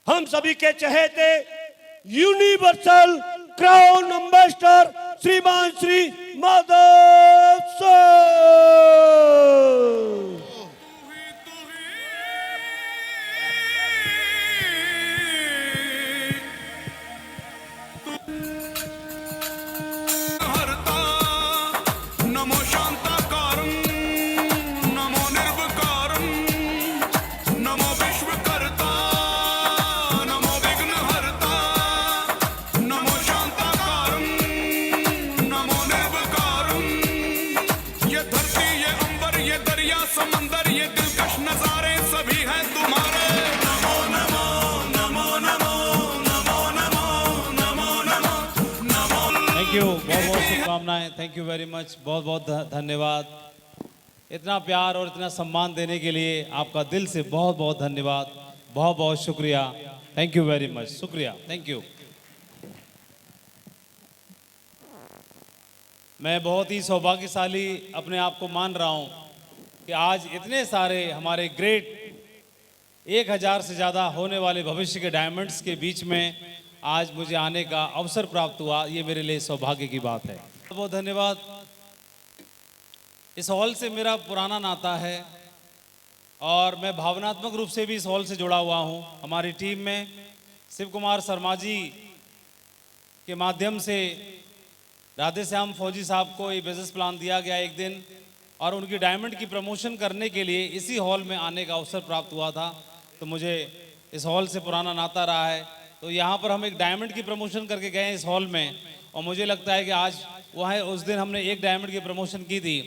हम सभी के चहेते यूनिवर्सल क्राउन एम्बेसडर श्रीमान श्री माधव सर। समंदर ये दिलकश नजारे सभी हैं तुम्हारे। नमो नमो नमो नमो नमो नमो नमो नमो नमो। थैंक यू, बहुत बहुत शुभकामनाएं। थैंक यू वेरी मच, बहुत बहुत धन्यवाद। इतना प्यार और इतना सम्मान देने के लिए आपका दिल से बहुत बहुत धन्यवाद, बहुत बहुत शुक्रिया। थैंक यू वेरी मच, शुक्रिया, थैंक यू। मैं बहुत ही सौभाग्यशाली अपने आप को मान रहा हूँ कि आज इतने सारे हमारे ग्रेट 1000 से ज़्यादा होने वाले भविष्य के डायमंड्स के बीच में आज मुझे आने का अवसर प्राप्त हुआ। ये मेरे लिए सौभाग्य की बात है। बहुत बहुत धन्यवाद। इस हॉल से मेरा पुराना नाता है और मैं भावनात्मक रूप से भी इस हॉल से जुड़ा हुआ हूँ। हमारी टीम में शिव कुमार शर्मा जी के माध्यम से राधे श्याम फौजी साहब को ये बिजनेस प्लान दिया गया एक दिन, और उनकी डायमंड की प्रमोशन करने के लिए इसी हॉल में आने का अवसर प्राप्त हुआ था। तो मुझे इस हॉल से पुराना नाता रहा है। तो यहाँ पर हम एक डायमंड की प्रमोशन करके गए हैं इस हॉल में, और मुझे लगता है कि आज वहाँ उस दिन हमने एक डायमंड की प्रमोशन की थी,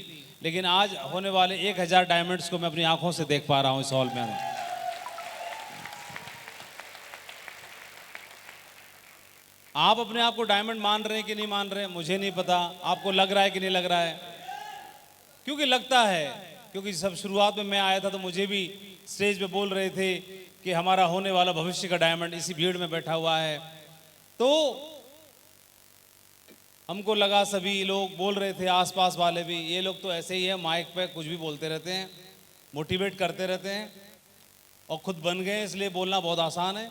लेकिन आज होने वाले 1000 डायमंड्स को मैं अपनी आंखों से देख पा रहा हूँ इस हॉल में। आप अपने आप को डायमंड मान रहे हैं कि नहीं मान रहे हैं मुझे नहीं पता, आपको लग रहा है कि नहीं लग रहा है, क्योंकि लगता है, क्योंकि सब शुरुआत में मैं आया था तो मुझे भी स्टेज पे बोल रहे थे कि हमारा होने वाला भविष्य का डायमंड इसी भीड़ में बैठा हुआ है। तो हमको लगा, सभी लोग बोल रहे थे, आसपास वाले भी, ये लोग तो ऐसे ही है, माइक पे कुछ भी बोलते रहते हैं, मोटिवेट करते रहते हैं, और खुद बन गए इसलिए बोलना बहुत आसान है।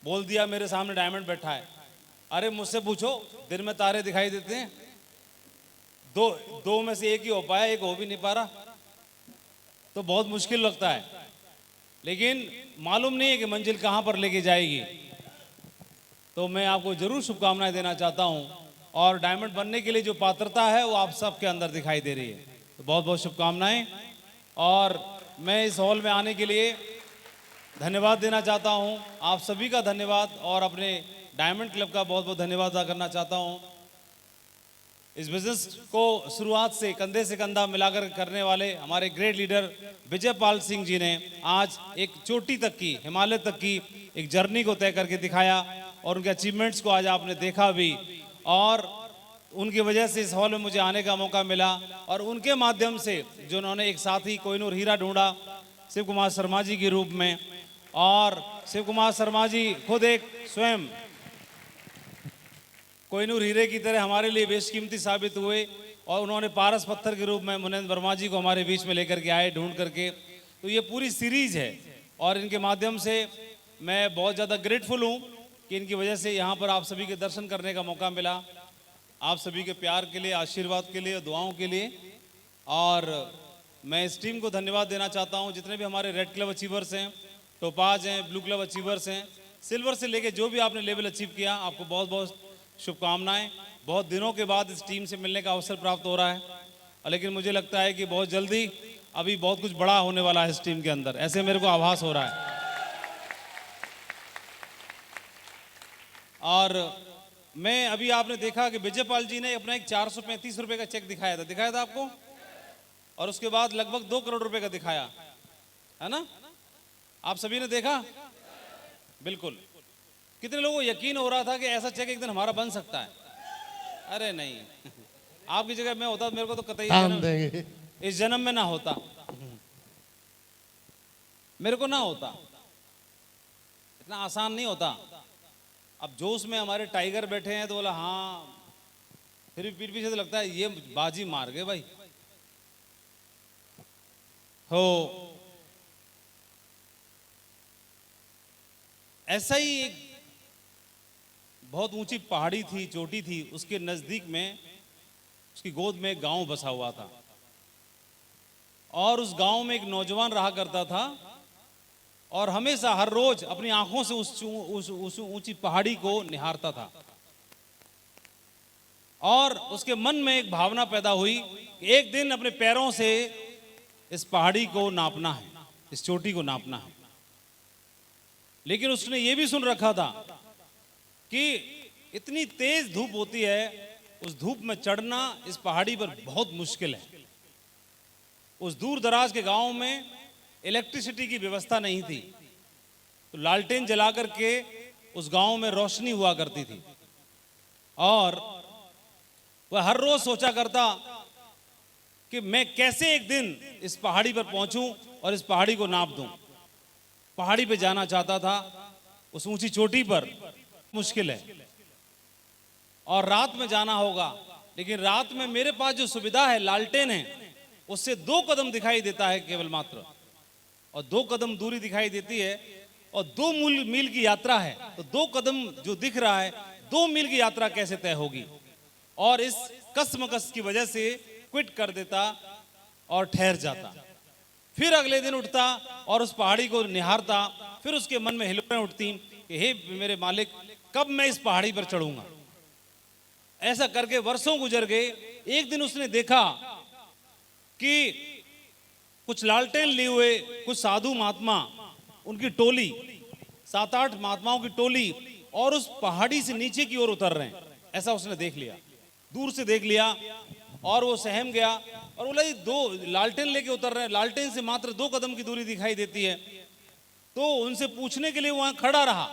बोल दिया मेरे सामने डायमंड बैठा है। अरे मुझसे पूछो, दिन में तारे दिखाई देते हैं, दो में से एक ही हो पाया, एक हो भी नहीं पा रहा, तो बहुत मुश्किल लगता है। लेकिन मालूम नहीं है कि मंजिल कहाँ पर लेके जाएगी। तो मैं आपको जरूर शुभकामनाएं देना चाहता हूँ, और डायमंड बनने के लिए जो पात्रता है वो आप सबके अंदर दिखाई दे रही है। तो बहुत बहुत शुभकामनाएं। और मैं इस हॉल में आने के लिए धन्यवाद देना चाहता हूँ, आप सभी का धन्यवाद, और अपने डायमंड क्लब का बहुत बहुत धन्यवाद अदा करना चाहता हूँ। इस बिजनेस को शुरुआत से कंधा मिलाकर करने वाले हमारे ग्रेट लीडर विजय पाल सिंह जी ने आज एक चोटी तक की, हिमालय तक की एक जर्नी को तय करके दिखाया, और उनके अचीवमेंट्स को आज आपने देखा भी, और उनकी वजह से इस हॉल में मुझे आने का मौका मिला। और उनके माध्यम से जो उन्होंने एक साथी कोहिनूर हीरा ढूंढा शिव कुमार शर्मा जी के रूप में, और शिव कुमार शर्मा जी खुद एक स्वयं कोहिनूर हीरे की तरह हमारे लिए बेशकीमती साबित हुए, और उन्होंने पारस पत्थर के रूप में मुनेंद्र वर्मा जी को हमारे बीच में लेकर के आए ढूंढ करके। तो ये पूरी सीरीज है, और इनके माध्यम से मैं बहुत ज़्यादा ग्रेटफुल हूँ कि इनकी वजह से यहाँ पर आप सभी के दर्शन करने का मौका मिला। आप सभी के प्यार के लिए, आशीर्वाद के लिए, दुआओं के लिए। और मैं इस टीम को धन्यवाद देना चाहता हूँ, जितने भी हमारे रेड क्लब अचीवर्स हैं, टोपाज हैं, ब्लू क्लब अचीवर्स हैं, सिल्वर से लेके जो भी आपने लेवल अचीव किया, आपको बहुत बहुत शुभकामनाएं। बहुत दिनों के बाद इस टीम से मिलने का अवसर प्राप्त हो रहा है, लेकिन मुझे लगता है कि बहुत जल्दी अभी बहुत कुछ बड़ा होने वाला है इस टीम के अंदर, ऐसे मेरे को आभास हो रहा है। और मैं अभी आपने देखा कि विजयपाल जी ने अपना एक 435 रुपए का चेक दिखाया था आपको, और उसके बाद लगभग 2 करोड़ रुपए का दिखाया है ना, आप सभी ने देखा। बिल्कुल, कितने लोगों को यकीन हो रहा था कि ऐसा चेक एक दिन हमारा बन सकता है। अरे नहीं, आपकी जगह मैं होता तो मेरे को तो कतई इस जन्म में ना होता, मेरे को ना होता, इतना आसान नहीं होता। अब जोश में हमारे टाइगर बैठे हैं तो बोला हाँ, फिर भी पीठ पीछे तो लगता है ये बाजी मार गए भाई हो। ऐसा ही एक बहुत ऊंची पहाड़ी थी, चोटी थी, उसके नजदीक में उसकी गोद में एक गांव बसा हुआ था और उस गांव में एक नौजवान रहा करता था और हमेशा हर रोज अपनी आंखों से उस ऊंची पहाड़ी को निहारता था और उसके मन में एक भावना पैदा हुई कि एक दिन अपने पैरों से इस पहाड़ी को नापना है, इस चोटी को नापना है। लेकिन उसने ये भी सुन रखा था कि इतनी तेज धूप होती है, उस धूप में चढ़ना इस पहाड़ी पर बहुत मुश्किल है। उस दूर दराज के गांव में इलेक्ट्रिसिटी की व्यवस्था नहीं थी, तो लालटेन जला करके उस गांव में रोशनी हुआ करती थी और वह हर रोज सोचा करता कि मैं कैसे एक दिन इस पहाड़ी पर पहुंचूं और इस पहाड़ी को नाप दूं। पहाड़ी पे जाना चाहता था, उस ऊंची चोटी पर, मुश्किल है और रात में जाना होगा, लेकिन रात में मेरे पास जो सुविधा है, लालटेन है, उससे 2 कदम दिखाई देता है केवल मात्र, और 2 कदम दूरी दिखाई देती है और 2 मील की यात्रा है, तो 2 कदम जो दिख रहा है, 2 मील की यात्रा कैसे तय होगी। और इस कसमकस की वजह से क्विट कर देता और ठहर जाता। फिर अगले दिन उठता और उस पहाड़ी को निहारता, फिर उसके मन में हिलोरें उठती कि हे मेरे मालिक, कब मैं इस पहाड़ी पर चढ़ूंगा। ऐसा करके वर्षों गुजर गए। एक दिन उसने देखा कि कुछ लालटेन लिए हुए कुछ साधु महात्मा, उनकी टोली, 7-8 महात्माओं की टोली, और उस पहाड़ी से नीचे की ओर उतर रहे हैं। ऐसा उसने देख लिया, दूर से देख लिया और वो सहम गया और बोला ये 2 लालटेन लेके उतर रहे हैं, लालटेन से मात्र 2 कदम की दूरी दिखाई देती है। तो उनसे पूछने के लिए वहां खड़ा रहा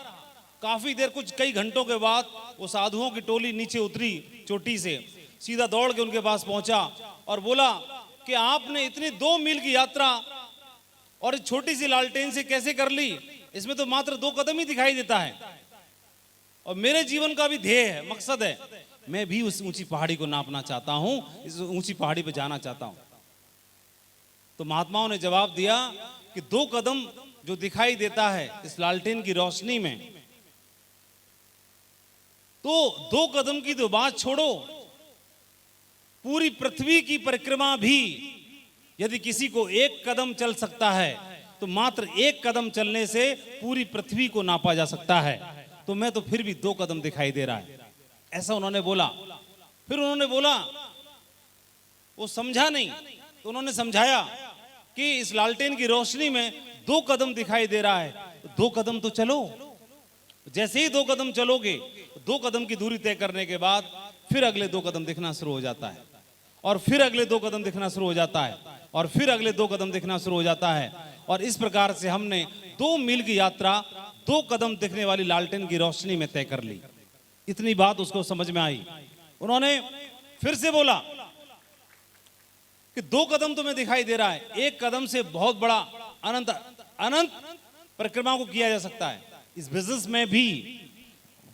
काफी देर। कुछ कई घंटों के बाद वो साधुओं की टोली नीचे उतरी चोटी से, सीधा दौड़ के उनके पास पहुंचा और बोला कि आपने इतनी 2 मील की यात्रा और इस छोटी सी लालटेन से कैसे कर ली? इसमें तो मात्र 2 कदम ही दिखाई देता है और मेरे जीवन का भी ध्येय है, मकसद है, मैं भी उस ऊंची पहाड़ी को नापना चाहता हूं, इस ऊंची पहाड़ी पर जाना चाहता हूं। तो महात्माओं ने जवाब दिया कि 2 कदम जो दिखाई देता है इस लालटेन की रोशनी में, तो 2 कदम की तो बात छोड़ो, पूरी पृथ्वी की परिक्रमा भी यदि किसी को 1 कदम चल सकता है तो मात्र 1 कदम चलने से पूरी पृथ्वी को नापा जा सकता है। तो मैं तो फिर भी 2 कदम दिखाई दे रहा है, ऐसा उन्होंने बोला। फिर उन्होंने बोला, वो समझा नहीं, तो उन्होंने समझाया कि इस लालटेन की रोशनी में 2 कदम दिखाई दे रहा है, तो 2 कदम तो चलो। जैसे ही 2 कदम चलोगे, 2 कदम की दूरी तय करने के बाद फिर अगले 2 कदम दिखना शुरू हो जाता है और फिर अगले 2 कदम दिखना शुरू हो जाता है और फिर अगले 2 कदम दिखना शुरू हो जाता है। और इस प्रकार से हमने 2 मील की यात्रा 2 कदम दिखने वाली लालटेन की रोशनी में तय कर ली। इतनी बात उसको समझ में आई। उन्होंने फिर से बोला कि 2 कदम तुम्हें दिखाई दे रहा है, 1 कदम से बहुत बड़ा अनंत परिक्रमा को किया जा सकता है। इस बिजनेस में भी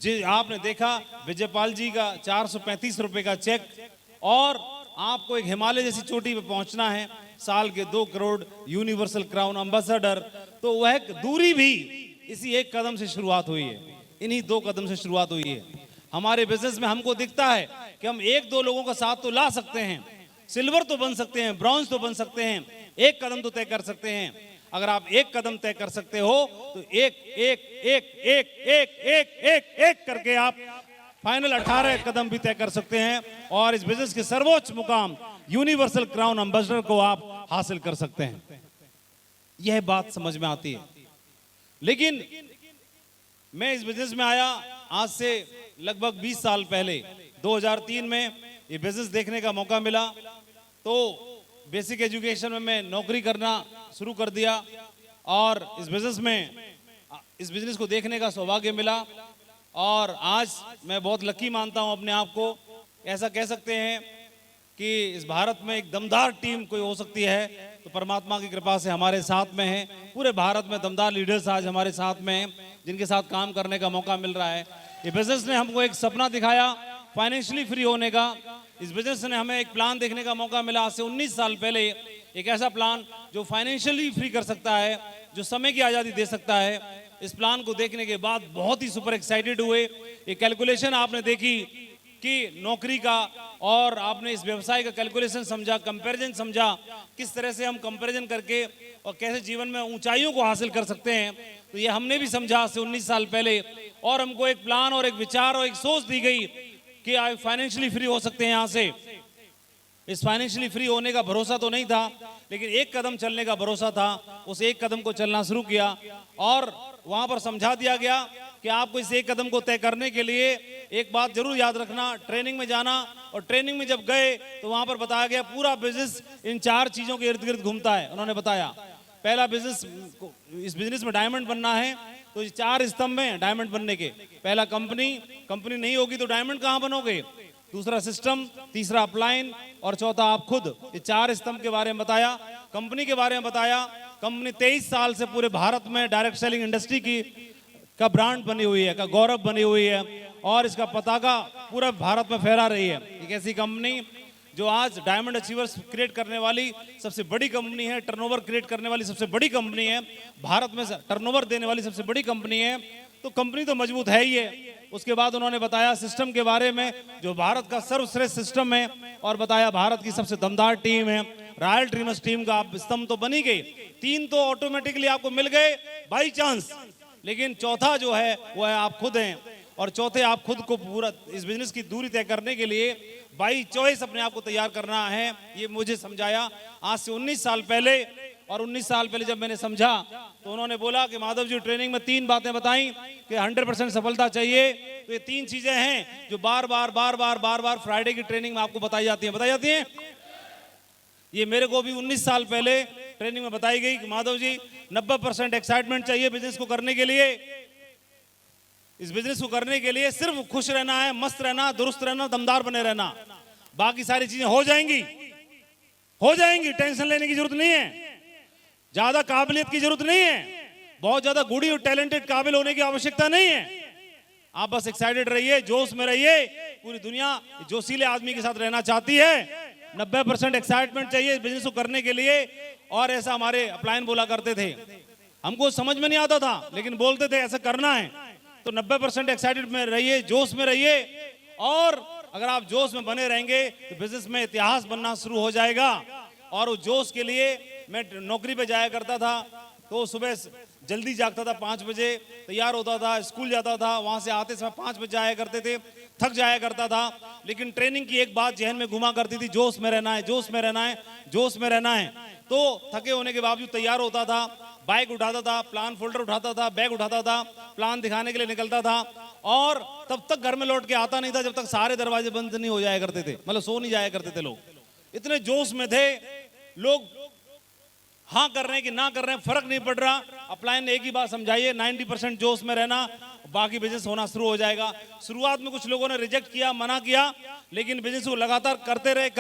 जी आपने देखा, विजयपाल जी का 435 रुपए का चेक, और आपको एक हिमालय जैसी चोटी पे पहुंचना है, साल के 2 करोड़ यूनिवर्सल क्राउन एम्बेसडर, तो वह दूरी भी इसी 1 कदम से शुरुआत हुई है, इन्हीं 2 कदम से शुरुआत हुई है। हमारे बिजनेस में हमको दिखता है कि हम 1-2 लोगों का साथ तो ला सकते हैं, सिल्वर तो बन सकते हैं, ब्रॉन्ज तो बन सकते हैं, 1 कदम तो तय कर सकते हैं। अगर आप 1 कदम तय कर सकते हो तो एक करके आप फाइनल 18 कदम भी तय कर सकते हैं और इस बिजनेस के सर्वोच्च मुकाम यूनिवर्सल क्राउन एम्बेसडर को आप हासिल कर सकते हैं। यह बात समझ में आती है। लेकिन मैं इस बिजनेस में आया आज से लगभग 20 साल पहले, 2003 में ये बिजनेस देखने का मौका मिला, तो बेसिक एजुकेशन में मैं नौकरी करना शुरू कर दिया और इस बिजनेस को देखने का सौभाग्य मिला। और आज मैं बहुत लकी मानता हूं अपने आप को। ऐसा कह सकते हैं कि इस भारत में एक दमदार टीम कोई हो सकती है तो परमात्मा की कृपा से हमारे साथ में है। पूरे भारत में दमदार लीडर्स आज हमारे साथ में हैं जिनके साथ काम करने का मौका मिल रहा है। ये बिजनेस ने हमको एक सपना दिखाया फाइनेंशियली फ्री होने का। इस बिजनेस ने हमें एक प्लान देखने का मौका मिला आज से 19 साल पहले, एक ऐसा प्लान जो फाइनेंशियली फ्री कर सकता है, जो समय की आज़ादी दे सकता है। इस प्लान को देखने के बाद बहुत ही सुपर एक्साइटेड हुए। ये कैलकुलेशन आपने देखी कि नौकरी का, और आपने इस व्यवसाय का कैलकुलेशन समझा, कंपैरिजन समझा, किस तरह से हम कंपैरिजन करके और कैसे जीवन में ऊंचाइयों को हासिल कर सकते हैं। तो ये हमने भी समझा आज से 19 साल पहले, और हमको एक प्लान और एक विचार और एक सोच दी गई कि आप फाइनेंशियली फ्री हो सकते हैं यहाँ से। इस फाइनेंशियली फ्री होने का भरोसा तो नहीं था, लेकिन एक कदम चलने का भरोसा था। उस एक कदम को चलना शुरू किया, और वहां पर समझा दिया गया कि आपको इस एक कदम को तय करने के लिए एक बात जरूर याद रखना, ट्रेनिंग में जाना। और ट्रेनिंग में जब गए तो वहां पर बताया गया पूरा बिजनेस इन 4 चीजों के इर्द गिर्द घूमता है। उन्होंने बताया पहला बिजनेस, इस बिजनेस में डायमंड बनना है तो 4 स्तंभ हैं डायमंड बनने के। पहला कंपनी नहीं होगी तो डायमंड कहां बनोगे। दूसरा सिस्टम, तीसरा अपलाइन, और चौथा आप खुद। ये 4 स्तंभ के बारे में बताया। कंपनी के बारे में बताया, कंपनी 23 साल से पूरे भारत में डायरेक्ट सेलिंग इंडस्ट्री का ब्रांड बनी हुई है, का गौरव बनी हुई है, और इसका पताका पूरा भारत में फहरा रही है। एक ऐसी कंपनी जो आज डायमंड अचीवर्स क्रिएट करने वाली सबसे बड़ी कंपनी है, टर्नओवर क्रिएट करने वाली सबसे बड़ी कंपनी है, भारत में टर्नओवर देने वाली सबसे बड़ी कंपनी है। तो कंपनी तो मजबूत है ही है। उसके बाद उन्होंने बताया सिस्टम के बारे में, जो भारत का सर्वश्रेष्ठ सिस्टम है, और बताया भारत की सबसे दमदार टीम है। रॉयल ड्रीमर्स टीम का आप स्तंभ तो बनी गई, 3 तो ऑटोमेटिकली आपको मिल गए बाई चांस, लेकिन चौथा जो है वो है आप खुद हैं। और चौथे आप खुद को पूरा इस बिजनेस की दूरी तय करने के लिए बाई चॉइस अपने आप को तैयार करना है। ये मुझे समझाया आज से 19 साल पहले। और 19 साल पहले जब मैंने समझा तो उन्होंने बोला कि माधव जी ट्रेनिंग में 3 बातें बताई कि 100% सफलता चाहिए। तो ये 3 चीजें हैं जो बार बार फ्राइडे की ट्रेनिंग में आपको बताई जाती हैं। ये मेरे को भी 19 साल पहले ट्रेनिंग में बताई गई कि माधव जी 90% एक्साइटमेंट चाहिए बिजनेस को करने के लिए। इस बिजनेस को करने के लिए सिर्फ खुश रहना है, मस्त रहना, दुरुस्त रहना, दमदार बने रहना, बाकी सारी चीजें हो जाएंगी। टेंशन लेने की जरूरत नहीं है, ज्यादा काबिलियत की जरूरत नहीं है, बहुत ज्यादा गुडी और टैलेंटेड काबिल होने की आवश्यकता नहीं है। आप बस एक्साइटेड रहिए, जोश में रहिए। पूरी दुनिया जोशीले आदमी के साथ रहना चाहती है। 90% एक्साइटमेंट चाहिए बिजनेस को करने के लिए। और ऐसा हमारे अपलाइन बोला करते थे, हमको समझ में नहीं आता था लेकिन बोलते थे ऐसा करना है। तो 90% एक्साइटेड में रहिए, जोश में रहिए। और अगर आप जोश में बने रहेंगे तो बिजनेस में इतिहास बनना शुरू हो जाएगा। और उस जोश के लिए मैं नौकरी पे जाया करता था, तो सुबह जल्दी जागता था, 5 बजे तैयार होता था, स्कूल जाता था, वहां से आते समय 5 बजे जाया करते थे, थक जाया करता था। लेकिन ट्रेनिंग की एक बात जहन में घुमा करती थी, जोश में रहना है, जोश में रहना है, जोश में रहना है। तो थके होने के बावजूद तैयार होता था, बाइक उठाता था, प्लान फोल्डर उठाता था, बैग उठाता था, प्लान दिखाने के लिए निकलता था। और तब तक घर में लौट के आता नहीं था जब तक सारे दरवाजे बंद नहीं हो जाया करते थे, मतलब सो नहीं जाया करते थे लोग। इतने जोश में थे लोग। हाँ कर रहे हैं कि ना कर रहे हैं फर्क नहीं पड़ रहा। अपलाइन ने एक ही बात समझाइए, 90% जोश में रहना, बाकी बिजनेस होना शुरू हो जाएगा। शुरुआत में कुछ लोगों ने रिजेक्ट किया, मना किया, लेकिन बिजनेस को लगातार करते रहे।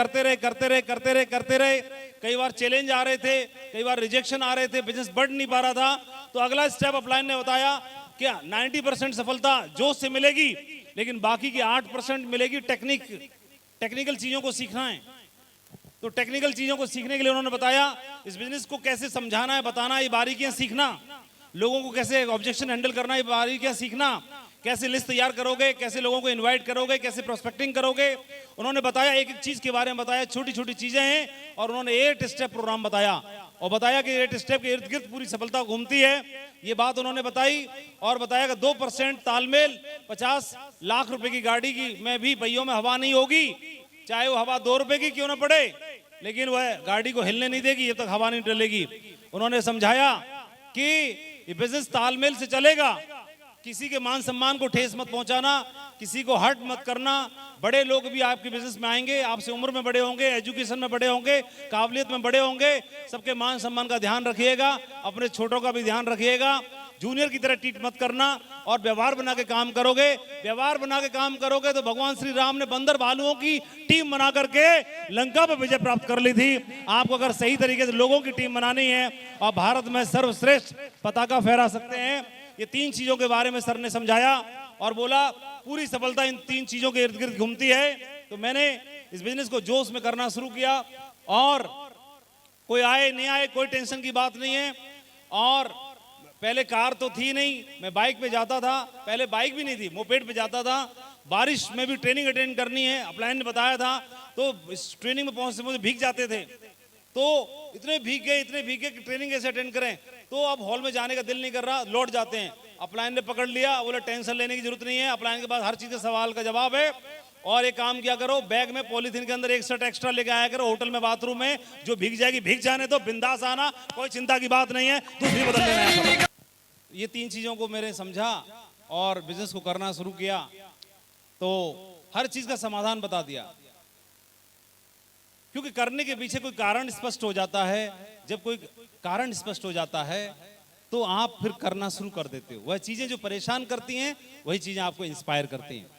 कई बार चैलेंज आ रहे थे, कई बार रिजेक्शन आ रहे थे, बिजनेस बढ़ नहीं पा रहा था। तो अगला स्टेप अपलाइन ने बताया क्या 90% सफलता जोश से मिलेगी, लेकिन बाकी की 8% मिलेगी टेक्निकल चीजों को सीखना है। तो टेक्निकल चीजों को सीखने के लिए उन्होंने बताया इस बिजनेस को कैसे समझाना है, बताना, ये बारीकियां सीखना, लोगों को कैसे ऑब्जेक्शन हैंडल करना, ये बारीकियां सीखना, कैसे लिस्ट तैयार करोगे, कैसे लोगों को इनवाइट करोगे, कैसे प्रोस्पेक्टिंग करोगे। उन्होंने बताया एक एक चीज के बारे में बताया, छोटी छोटी चीजें हैं। और उन्होंने 8 स्टेप प्रोग्राम बताया और बताया कि 8 स्टेप के इर्द गिर्द पूरी सफलता घूमती है। ये बात उन्होंने बताई और बताया कि 2% तालमेल, 50 लाख रुपए की गाड़ी की में भी पहियों में हवा नहीं होगी, चाहे वो हवा 2 रुपए की क्यों ना पड़े, लेकिन वह गाड़ी को हिलने नहीं देगी जब तक हवा नहीं डलेगी। उन्होंने समझाया कि ये बिजनेस तालमेल से चलेगा, किसी के मान सम्मान को ठेस मत पहुंचाना, किसी को हर्ट मत करना। बड़े लोग भी आपके बिजनेस में आएंगे, आपसे उम्र में बड़े होंगे, एजुकेशन में बड़े होंगे, काबिलियत में बड़े होंगे, सबके मान सम्मान का ध्यान रखिएगा, अपने छोटों का भी ध्यान रखिएगा। जूनियर की तरह ट्रीट मत करना और व्यवहार बना के काम करोगे। व्यवहार बना के काम करोगे तो भगवान श्री राम ने बंदर भालुओं की टीम बना करके लंका पर विजय प्राप्त कर ली थी। आपको अगर सही तरीके से लोगों की टीम बनानी है और भारत में सर्वश्रेष्ठ पताका फहरा सकते हैं, ये 3 चीजों के बारे में सर ने समझाया और बोला पूरी सफलता इन 3 चीजों के इर्द गिर्द घूमती है। तो मैंने इस बिजनेस को जोश में करना शुरू किया और कोई आए नहीं आए कोई टेंशन की बात नहीं है। और पहले कार तो थी नहीं, मैं बाइक पे जाता था, पहले बाइक भी नहीं थी, मोपेड पे जाता था। बारिश में भी ट्रेनिंग अटेंड करनी है, अपलाइन ने बताया था, तो इस ट्रेनिंग में पहुंचते मुझे भीग जाते थे। तो इतने भीग गए कि ट्रेनिंग कैसे अटेंड करें। तो अब हॉल में जाने का दिल नहीं कर रहा, लौट जाते हैं। अपलाइन ने पकड़ लिया, बोले टेंशन लेने की जरूरत नहीं है, अपलाइन के पास हर चीज के सवाल का जवाब है। और एक काम किया करो, बैग में पॉलीथीन के अंदर एक शर्ट एक्स्ट्रा लेके आया करो, होटल में बाथरूम में जो भीग जाएगी भीग जाने दो, बिंदास आना, कोई चिंता की बात नहीं है, दूसरी बदल लेना। ये 3 चीजों को मैंने समझा और बिजनेस को करना शुरू किया, तो हर चीज का समाधान बता दिया। क्योंकि करने के पीछे कोई कारण स्पष्ट हो जाता है, जब कोई कारण स्पष्ट हो जाता है तो आप फिर करना शुरू कर देते हो। वह चीजें जो परेशान करती हैं वही चीजें आपको इंस्पायर करती हैं।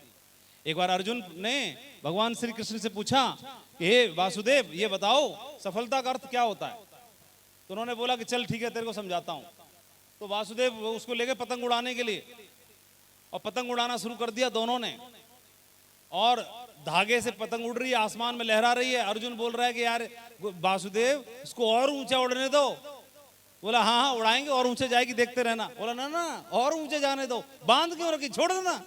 एक बार अर्जुन ने भगवान श्री कृष्ण से पूछा कि हे वासुदेव, ये बताओ सफलता का अर्थ क्या होता है। तो उन्होंने बोला कि चल ठीक है, तेरे को समझाता हूं। तो वासुदेव उसको लेके पतंग उड़ाने के लिए, और पतंग उड़ाना शुरू कर दिया दोनों ने, और धागे से पतंग उड़ रही है, आसमान में लहरा रही है। अर्जुन बोल रहा है कि यार वासुदेव, इसको और ऊंचा उड़ने दो। बोला हाँ हाँ उड़ाएंगे, और ऊंचे जाएगी, देखते रहना। बोला ना ना, और ऊंचे जाने दो। बांध क्यों रखी, छोड़ देना।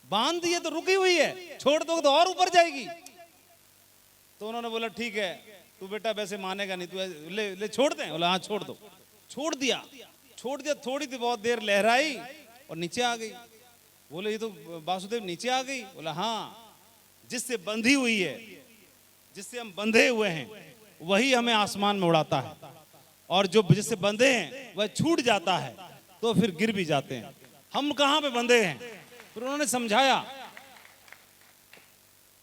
बांध दिए तो रुकी हुई है, छोड़ दो तो और ऊपर जाएगी। तो उन्होंने बोला ठीक है, तू बेटा वैसे मानेगा नहीं, तू ले छोड़ दे। बोला हाँ छोड़ दो। छोड़ दिया। थोड़ी सी बहुत देर लहराई और नीचे आ गई। बोले ये तो वासुदेव नीचे आ गई। बोला हाँ, जिससे बंधी हुई है, जिससे हम बंधे हुए हैं, वही हमें आसमान में उड़ाता है, और जो जिससे बंधे हैं वह छूट जाता है तो फिर गिर भी जाते हैं। हम कहां पे बंधे हैं। फिर उन्होंने समझाया,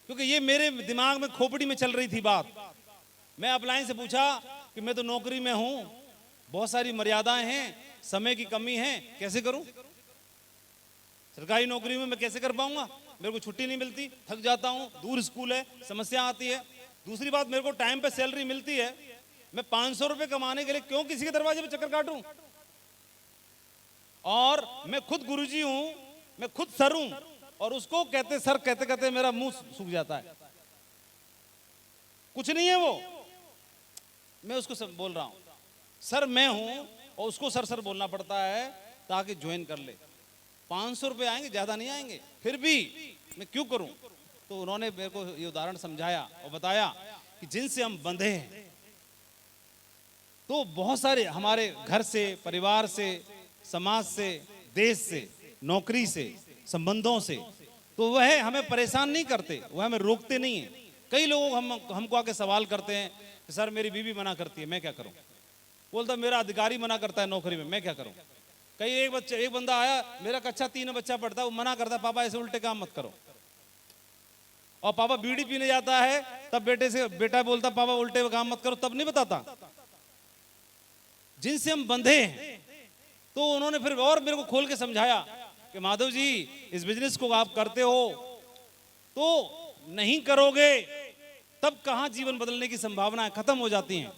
क्योंकि ये मेरे दिमाग में खोपड़ी में चल रही थी बात। मैं अपलाइन से पूछा कि मैं तो नौकरी में हूं, बहुत सारी मर्यादाएं हैं, समय की कमी है, कैसे करूं। सरकारी नौकरी में मैं कैसे कर पाऊंगा, मेरे को छुट्टी नहीं मिलती, थक जाता हूं, दूर स्कूल है, समस्या आती है। दूसरी बात, मेरे को टाइम पे सैलरी मिलती है, मैं 500 रुपए कमाने के लिए क्यों किसी के दरवाजे पे चक्कर काटूं। और मैं खुद गुरुजी हूं, मैं खुद सर हूं, और उसको कहते सर कहते कहते मेरा मुंह सूख जाता है। कुछ नहीं है वो, मैं उसको सब बोल रहा हूं सर मैं हूं, और उसको सर सर बोलना पड़ता है ताकि ज्वाइन कर ले। 500 रुपए आएंगे, ज्यादा नहीं आएंगे, फिर भी मैं क्यों करूं। तो उन्होंने मेरे को ये उदाहरण समझाया और बताया कि जिनसे हम बंधे हैं, तो बहुत सारे हमारे घर से, परिवार से, समाज से, देश से, नौकरी से, संबंधों से, तो वह हमें परेशान नहीं करते, वह हमें रोकते नहीं है। कई लोग हमको आके सवाल करते हैं कि सर मेरी बीवी मना करती है, मैं क्या करूं। बोलता मेरा अधिकारी मना करता है नौकरी में, मैं क्या करूं। कई एक बंदा आया, मेरा कक्षा 3 में बच्चा पढ़ता है, वो मना करता है पापा ऐसे उल्टे काम मत करो। और पापा बीड़ी पीने जाता है, तब बेटा बोलता पापा उल्टे काम मत करो, तब नहीं बताता। जिनसे हम बंधे हैं, तो उन्होंने फिर और मेरे को खोल के समझाया कि माधव जी, इस बिजनेस को आप करते हो तो नहीं करोगे तब कहां जीवन बदलने की संभावनाएं खत्म हो जाती हैं,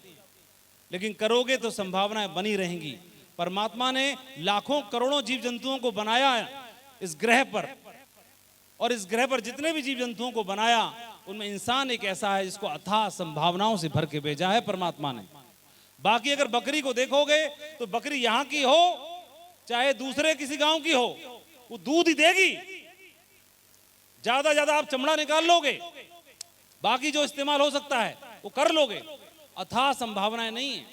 लेकिन करोगे तो संभावनाएं बनी रहेंगी। परमात्मा ने लाखों करोड़ों जीव जंतुओं को बनाया इस ग्रह पर, और इस ग्रह पर जितने भी जीव जंतुओं को बनाया, उनमें इंसान एक ऐसा है जिसको अथाह संभावनाओं से भर के भेजा है परमात्मा ने। बाकी अगर बकरी को देखोगे तो बकरी यहां की हो चाहे दूसरे किसी गांव की हो, वो दूध ही देगी। ज्यादा आप चमड़ा निकाल लोगे, बाकी जो इस्तेमाल हो सकता है वो कर लोगे। अथाह संभावनाएं नहीं है।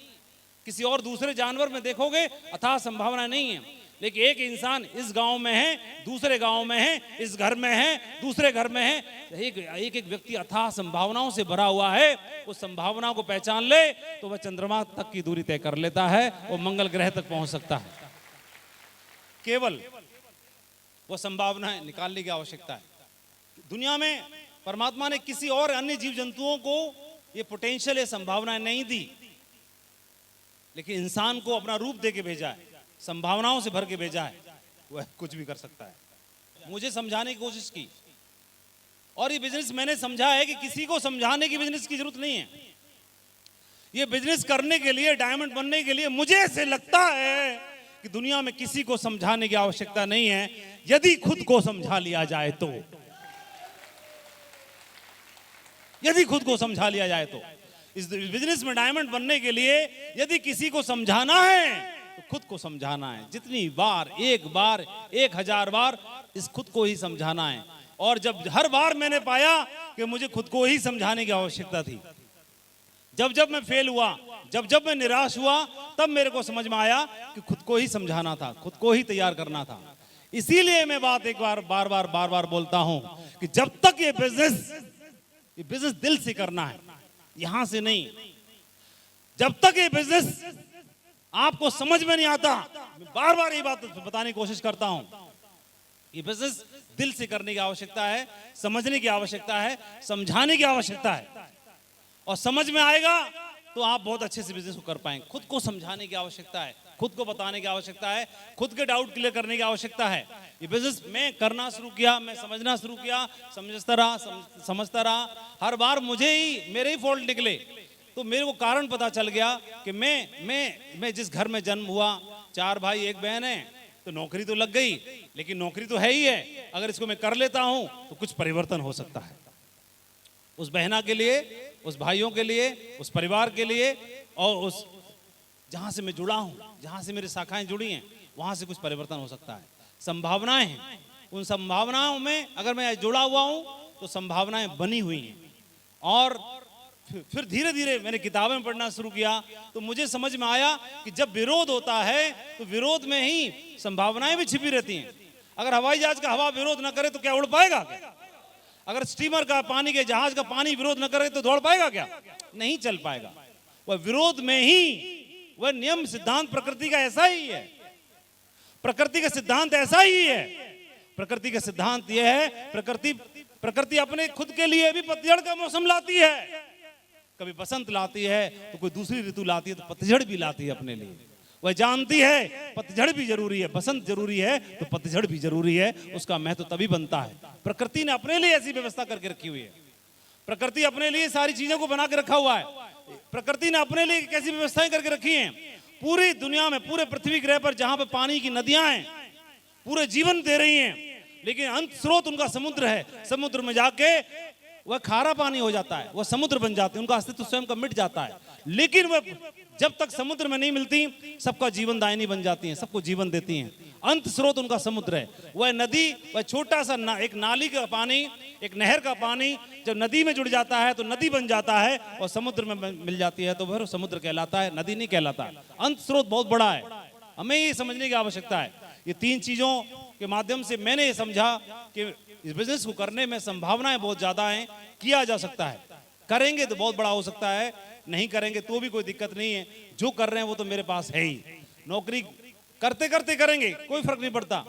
किसी और दूसरे जानवर में देखोगे अथाह संभावनाएं नहीं है, लेकिन एक इंसान इस गांव में है, दूसरे गांव में है, इस घर में है, दूसरे घर में है। एक व्यक्ति अथाह संभावनाओं से भरा हुआ है। उस संभावनाओं को पहचान ले तो वह चंद्रमा तक की दूरी तय कर लेता है, वो मंगल ग्रह तक पहुंच सकता है। केवल वो संभावनाएं निकालने की आवश्यकता है। दुनिया में परमात्मा ने किसी और अन्य जीव जंतुओं को ये पोटेंशियल, ये संभावनाएं नहीं दी, लेकिन इंसान को अपना रूप दे के भेजा है, संभावनाओं से भर के भेजा है, वह कुछ भी कर सकता है। मुझे समझाने की कोशिश की, और ये बिजनेस मैंने समझा है कि किसी को समझाने की बिजनेस की जरूरत नहीं है। ये बिजनेस करने के लिए, डायमंड बनने के लिए, मुझे ऐसे लगता है कि दुनिया में किसी को समझाने की आवश्यकता नहीं है, यदि खुद को समझा लिया जाए तो। यदि खुद को समझा लिया जाए तो इस बिजनेस में डायमंड बनने के लिए यदि किसी को समझाना है तो खुद को समझाना है। जितनी बार, एक बार, 1000 बार इस खुद को ही समझाना है। और जब हर बार मैंने पाया कि मुझे खुद को ही समझाने की आवश्यकता थी, जब जब मैं फेल हुआ, जब जब मैं निराश हुआ, तब मेरे को समझ में आया कि खुद को ही समझाना था, खुद को ही तैयार करना था। इसीलिए मैं बात एक बार बार बार बोलता हूं कि जब तक ये बिजनेस दिल से करना है, यहां से नहीं। जब तक ये बिजनेस आपको समझ में नहीं आता, मैं बार बार ये बात बताने की कोशिश करता हूं, ये बिजनेस दिल से करने की आवश्यकता है, समझने की आवश्यकता है, समझाने की आवश्यकता है। और समझ में आएगा तो आप बहुत अच्छे से बिजनेस को कर पाएंगे। खुद को समझाने की आवश्यकता है, खुद को बताने की आवश्यकता है, खुद के डाउट क्लियर करने की आवश्यकता है। ये बिजनेस मैं करना शुरू किया, मैं समझना शुरू किया, समझता रहा। हर बार मेरे ही फॉल्ट निकले, तो मेरे को कारण पता चल गया कि मैं जिस घर में जन्म हुआ, 4 भाई 1 बहन है, तो नौकरी तो लग गई, लेकिन नौकरी तो है ही है। अगर इसको मैं कर लेता हूं तो कुछ परिवर्तन हो सकता है, उस बहना के लिए, उस भाइयों के लिए, उस परिवार के लिए, और उस जहां से मैं जुड़ा हूं, जहां से मेरी शाखाएं जुड़ी हैं, वहां से कुछ परिवर्तन हो सकता है। संभावनाएं हैं, उन संभावनाओं में अगर मैं जुड़ा हुआ हूं तो संभावनाएं बनी हुई हैं। और फिर धीरे धीरे मैंने किताबें पढ़ना शुरू किया, तो मुझे समझ में आया कि जब विरोध होता है तो विरोध में ही संभावनाएं भी छिपी रहती हैं। अगर हवाई जहाज का हवा विरोध न करे तो क्या उड़ पाएगा? अगर स्टीमर का, पानी के जहाज का पानी विरोध न करे तो दौड़ पाएगा क्या? नहीं चल पाएगा। वह विरोध में ही, वह नियम सिद्धांत प्रकृति का ऐसा ही है। प्रकृति का सिद्धांत ऐसा ही है। प्रकृति का सिद्धांत यह है, प्रकृति अपने खुद के लिए भी पतझड़ का मौसम लाती है। कभी बसंत लाती है तो कोई दूसरी ऋतु लाती है, तो पतझड़ भी लाती है अपने लिए। वह जानती है पतझड़ भी जरूरी है, बसंत जरूरी है तो पतझड़ भी जरूरी है। उसका महत्व तभी बनता है। प्रकृति ने अपने लिए ऐसी व्यवस्था करके रखी हुई है। प्रकृति अपने लिए सारी चीजों को बना के रखा हुआ है। प्रकृति ने अपने लिए कैसी व्यवस्थाएं करके रखी हैं। पूरी दुनिया में, पूरे पृथ्वी ग्रह पर जहां पे पानी की नदियां हैं, पूरे जीवन दे रही हैं, लेकिन अंत स्रोत उनका समुद्र है। समुद्र में जाके वह खारा पानी हो जाता है, वह समुद्र बन जाते हैं, उनका अस्तित्व स्वयं का मिट जाता है। लेकिन वह जब तक समुद्र में नहीं मिलती, सबका जीवन दायिनी बन जाती हैं, सबको जीवन देती हैं। अंत स्रोत उनका समुद्र है। वह नदी, वह छोटा सा एक नाली का पानी, एक नहर का पानी जब नदी में जुड़ जाता है तो नदी बन जाता है, और समुद्र में मिल जाती है तो वह समुद्र कहलाता है, नदी नहीं कहलाता। अंत स्रोत बहुत बड़ा है, हमें ये समझने की आवश्यकता है। ये 3 चीजों के माध्यम से मैंने ये समझा कि इस बिजनेस को करने में संभावनाएं बहुत ज्यादा हैं, किया जा सकता है। करेंगे तो बहुत बड़ा हो सकता है, नहीं करेंगे तो भी कोई दिक्कत नहीं है। जो कर रहे हैं वो तो मेरे पास है ही। नौकरी करते करते करेंगे, कोई फर्क नहीं पड़ता।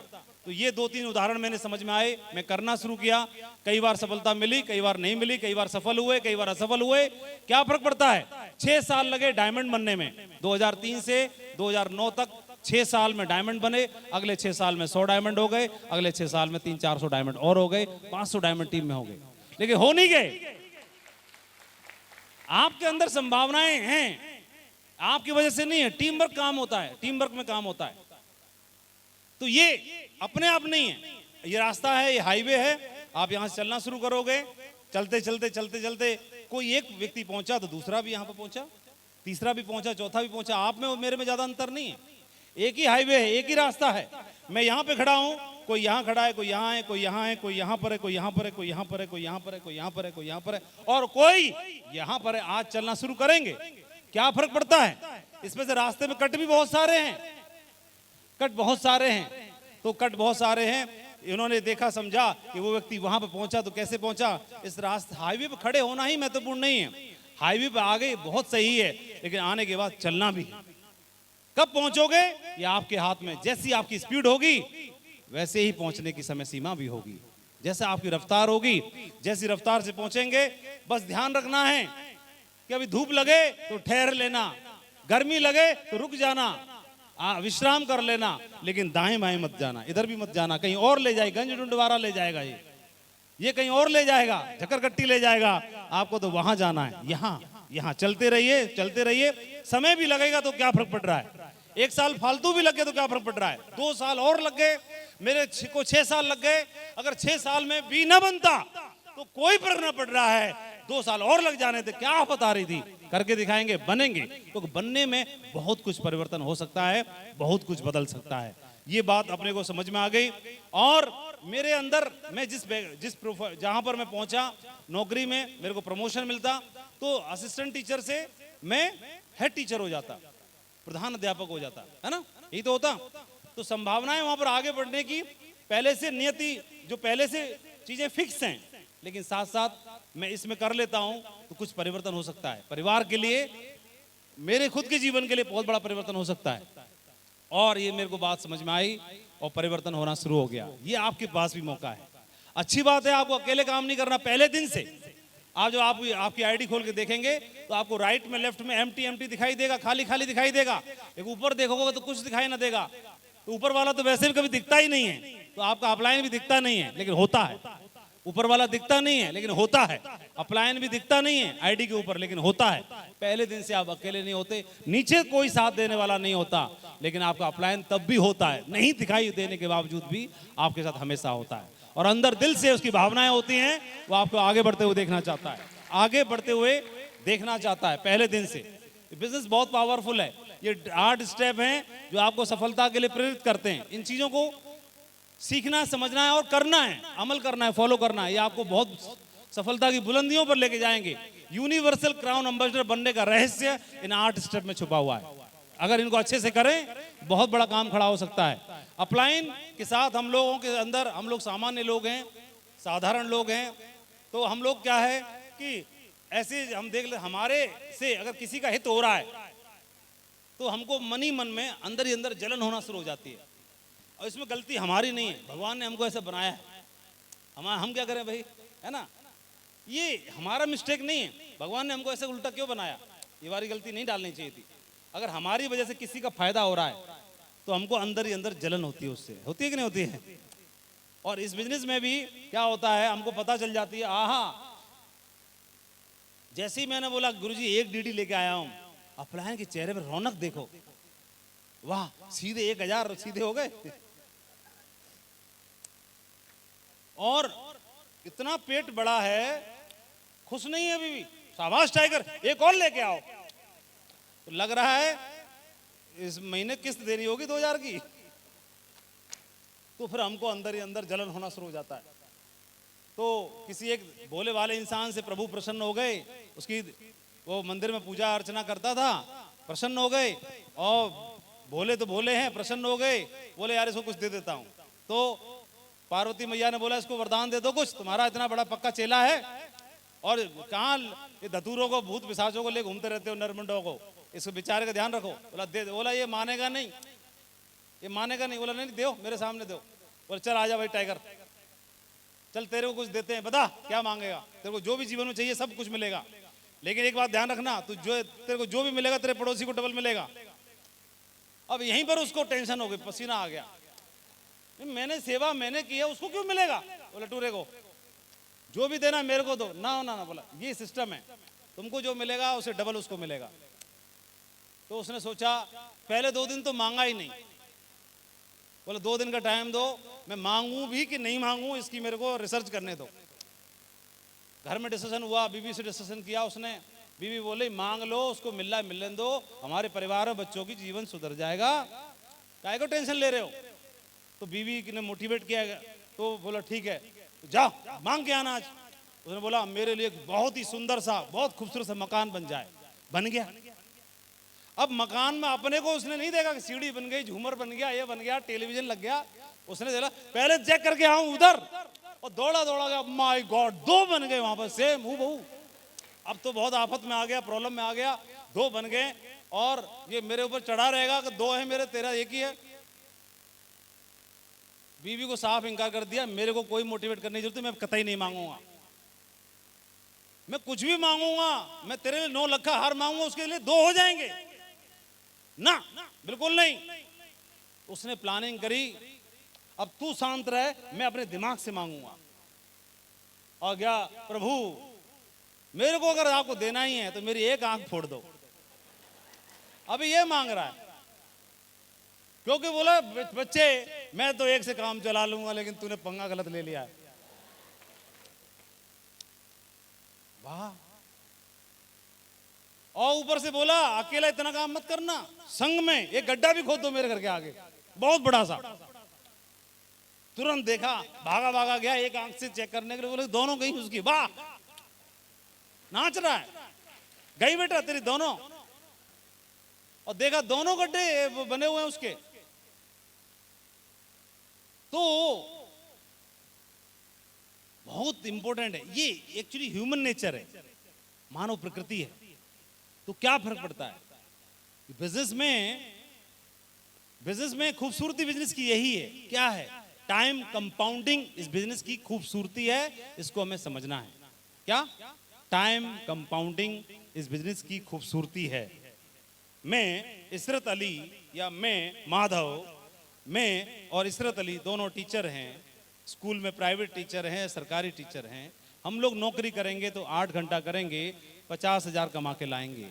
तो ये 2-3 उदाहरण मैंने समझ में आए, मैं करना शुरू किया। कई बार सफलता मिली, कई बार नहीं मिली, कई बार सफल हुए, कई बार असफल हुए। क्या फर्क पड़ता है? 6 साल लगे डायमंड बनने में। 2003 से 2009 तक 6 साल में डायमंड बने। अगले 6 साल में 100 डायमंड हो गए, अगले 6 साल में 300-400 डायमंड और हो गए, 500 डायमंड टीम में हो गए। लेकिन हो नहीं गए। आपके अंदर संभावनाएं हैं, आपकी वजह से नहीं है। टीम वर्क काम होता है, टीम वर्क में काम होता है। तो ये अपने आप नहीं है, ये रास्ता है, ये हाईवे है। आप यहां से चलना शुरू करोगे, चलते चलते चलते चलते कोई एक व्यक्ति पहुंचा तो दूसरा भी यहां पर पहुंचा, तीसरा भी पहुंचा, चौथा भी पहुंचा। आप में और मेरे में ज्यादा अंतर नहीं है। एक ही हाईवे है, एक ही रास्ता है। मैं यहां पे खड़ा हूं, कोई यहां खड़ा है, कोई यहां है, कोई यहां है, कोई यहां पर है, कोई यहां पर है, कोई यहां पर है, कोई यहां पर है, कोई यहां पर है, कोई यहां पर है, और कोई यहां पर है। आज चलना शुरू करेंगे, क्या फर्क पड़ता है? इसमें से रास्ते में कट भी बहुत सारे हैं, कट बहुत सारे हैं। तो कट बहुत सारे हैं, इन्होंने देखा, समझा कि वो व्यक्ति वहां पे पहुंचा तो कैसे पहुंचा। इस रास्ते हाईवे पे खड़े होना ही महत्वपूर्ण नहीं है। हाईवे पे आ गए बहुत सही है, लेकिन आने के बाद चलना भी। कब पहुंचोगे ये आपके हाथ में। जैसी आपकी स्पीड होगी वैसे ही पहुंचने की समय सीमा भी होगी। जैसे आपकी रफ्तार होगी, जैसी रफ्तार से पहुंचेंगे। बस ध्यान रखना है कि अभी धूप लगे तो ठहर लेना, गर्मी लगे तो रुक जाना, विश्राम कर लेना, लेकिन दाएं बाएं मत जाना, इधर भी मत जाना। कहीं और ले जाएगा, गंज डुंडवारा ले जाएगा, ये कहीं और ले जाएगा, झकरकट्टी ले जाएगा। आपको तो वहां जाना है। यहाँ चलते रहिए, चलते रहिए। समय भी लगेगा तो क्या फर्क पड़ रहा है? 1 साल फालतू भी लग गए तो क्या फर्क पड़ रहा है? 2 साल और लग गए, मेरे को 6 साल लग गए। अगर 6 साल में भी ना बनता तो कोई फर्क ना पड़ रहा है। 2 साल और लग जाने थे, क्या आफत आ रही थी, करके दिखाएंगे, बनेंगे। तो बनने में बहुत कुछ परिवर्तन हो सकता है, बहुत कुछ बदल सकता है। ये बात अपने को समझ में आ गई। और मेरे अंदर मैं जिस जहां पर मैं पहुंचा नौकरी में, मेरे को प्रमोशन मिलता, तो असिस्टेंट टीचर से मैं हेड टीचर हो जाता, प्रधान अध्यापक हो जाता, है ना, यही तो होता। तो संभावनाएं वहां पर आगे बढ़ने की पहले से नियति, जो पहले से चीजें फिक्स हैं, लेकिन साथ साथ मैं इसमें कर लेता हूं तो कुछ परिवर्तन हो सकता है। परिवार के लिए, मेरे खुद के जीवन के लिए बहुत बड़ा परिवर्तन हो सकता है। और ये मेरे को बात समझ में आई और परिवर्तन होना शुरू हो गया। ये आपके पास भी मौका है। अच्छी बात है, आपको अकेले काम नहीं करना। पहले दिन से आप जब आपकी आईडी खोल के देखेंगे तो आपको राइट में, लेफ्ट में एम्प्टी एम्प्टी दिखाई देगा, खाली खाली दिखाई देगा। एक ऊपर देखोगे तो कुछ दिखाई ना देगा। तो ऊपर वाला तो वैसे भी कभी दिखता ही नहीं है, तो आपका अपलाइन भी दिखता नहीं है, लेकिन होता है। ऊपर वाला दिखता नहीं है लेकिन होता है, अपलाइन भी दिखता नहीं है आईडी के ऊपर, लेकिन होता है। पहले दिन से आप अकेले नहीं होते, नीचे कोई साथ देने वाला नहीं होता, लेकिन आपका अपलाइन तब भी होता है, नहीं दिखाई देने के बावजूद भी आपके साथ हमेशा होता है। और अंदर दिल से उसकी भावनाएं होती हैं, वो आपको आगे बढ़ते हुए देखना चाहता है, आगे बढ़ते हुए देखना चाहता है पहले दिन से। बिजनेस बहुत पावरफुल है। ये 8 स्टेप हैं जो आपको सफलता के लिए प्रेरित करते हैं। इन चीजों को सीखना, समझना है और करना है, अमल करना है, फॉलो करना है। ये आपको बहुत सफलता की बुलंदियों पर लेके जाएंगे। यूनिवर्सल क्राउन एम्बेसडर बनने का रहस्य इन 8 स्टेप में छुपा हुआ है। अगर इनको अच्छे से करें, बहुत बड़ा काम खड़ा हो सकता है। अपलाइन के साथ हम लोगों के अंदर, हम लोग सामान्य लोग हैं, साधारण लोग हैं, तो हम लोग क्या है कि ऐसे हम देख ले, हमारे से अगर किसी का हित हो रहा है तो हमको मन ही मन में अंदर ही अंदर जलन होना शुरू हो जाती है। और इसमें गलती हमारी नहीं है, भगवान ने हमको ऐसे बनाया है। हम क्या करें भाई, है ना, ये हमारा मिस्टेक नहीं है। भगवान ने हमको ऐसे उल्टा क्यों बनाया, ये वाली गलती नहीं डालनी चाहिए थी। अगर हमारी वजह से किसी का फायदा हो रहा है तो हमको अंदर ही अंदर जलन होती है, उससे होती है कि नहीं होती है। और इस बिजनेस में भी क्या होता है, हमको पता चल जाती है। आहा, जैसे ही मैंने बोला गुरुजी 1 डीडी लेके आया हूं, अपलायन के चेहरे पर रौनक देखो, वाह, सीधे 1000 सीधे हो गए। और इतना पेट बड़ा है, खुश नहीं है अभी भी, शाबाश टाइगर, एक और लेके आओ। तो लग रहा है इस महीने किस्त देनी होगी 2000 की। तो फिर हमको अंदर ही अंदर जलन होना शुरू हो जाता है। तो किसी एक भोले वाले इंसान से प्रभु प्रसन्न हो गए, उसकी वो मंदिर में पूजा अर्चना करता था, प्रसन्न हो गए। और भोले तो भोले हैं, प्रसन्न हो गए, बोले यार इसको कुछ दे देता हूं। तो पार्वती मैया ने बोला इसको वरदान दे दो कुछ, तुम्हारा इतना बड़ा पक्का चेला है और कहाँ ये धतूरों को, भूत पिशाचों को ले घूमते रहते हो, नरमुंडों को, इसको बेचारे का ध्यान रखो। बोला दे, बोला ये मानेगा नहीं, ये मानेगा नहीं। बोला नहीं दो, मेरे सामने दो। बोले चल आजा भाई टाइगर, चल तेरे को कुछ देते हैं, बता क्या मांगेगा, तेरे को जो भी जीवन में चाहिए सब कुछ मिलेगा, लेकिन एक बात ध्यान रखना, तू जो तेरे को जो भी मिलेगा तेरे पड़ोसी को डबल मिलेगा। अब यहीं पर उसको टेंशन हो गई, पसीना आ गया, मैंने सेवा मैंने की है, उसको क्यों मिलेगा। बोला टूरे को जो भी देना मेरे को दो। ना ना ना, बोला ये सिस्टम है, तुमको जो मिलेगा उसे डबल उसको मिलेगा। तो उसने सोचा, पहले 2 दिन तो मांगा ही नहीं। बोला 2 दिन का टाइम दो, मैं मांगू भी कि नहीं मांगू इसकी मेरे को रिसर्च करने दो। घर में डिस्कशन हुआ, बीवी से डिस्कशन किया उसने। बीवी बोले मांग लो, उसको मिल रहा है मिलने दो, हमारे परिवार और बच्चों की जीवन सुधर जाएगा, काहे को टेंशन ले रहे हो। तो बीवी ने मोटिवेट किया, तो बोला ठीक है तो जाओ मांग के आना आज। उसने बोला मेरे लिए बहुत ही सुंदर सा, बहुत खूबसूरत सा मकान बन जाए। बन गया। अब मकान में अपने को उसने नहीं देखा कि सीढ़ी बन गई, झूमर बन गया, ये बन गया, टेलीविजन लग गया। उसने देखा पहले चेक करके आऊं उधर, और दौड़ा दौड़ा गया, माय गॉड 2 बन गए वहां पर सेम हूबहू। अब तो बहुत आफत में आ गया, प्रॉब्लम में आ गया, 2 बन गए और ये मेरे ऊपर चढ़ा रहेगा कि 2 है मेरे, तेरा एक ही है। बीवी को साफ इंकार कर दिया, मेरे को कोई मोटिवेट करने की जरूरत नहीं, मैं कतई नहीं मांगूंगा, मैं कुछ भी मांगूंगा, मैं तेरे लिए 9 लाख का हार मांगूंगा, उसके लिए 2 हो जाएंगे ना, बिल्कुल नहीं। उसने प्लानिंग करी, अब तू शांत रहे, मैं अपने दिमाग से मांगूंगा। और गया, प्रभु मेरे को अगर आपको देना ही है तो मेरी एक आंख फोड़ दो। अभी ये मांग रहा है, क्योंकि बोला बच्चे मैं तो एक से काम चला लूंगा, लेकिन तूने पंगा गलत ले लिया है। वाह। और ऊपर से बोला अकेला इतना काम मत करना, संग में एक गड्ढा भी खोद दो मेरे घर के आगे, बहुत बड़ा सा। तुरंत देखा, भागा भागा गया, एक आंख से चेक करने के लिए, बोले दोनों गई उसकी, वाह नाच रहा है, गई बेटा तेरी दोनों। और देखा दोनों गड्ढे बने हुए हैं उसके। तो बहुत इंपॉर्टेंट है ये, एक्चुअली ह्यूमन नेचर है, मानव प्रकृति है। तो क्या फर्क पड़ता है बिजनेस में खूबसूरती बिजनेस की यही है, क्या है, टाइम कंपाउंडिंग इस बिजनेस की खूबसूरती है, इसको हमें समझना है। क्या टाइम कंपाउंडिंग इस बिजनेस की खूबसूरती है। मैं इशरत अली या मैं माधव, मैं और इशरत अली दोनों टीचर हैं, स्कूल में प्राइवेट टीचर हैं, सरकारी टीचर हैं। हम लोग नौकरी करेंगे तो 8 घंटा करेंगे, 50,000 कमा के लाएंगे।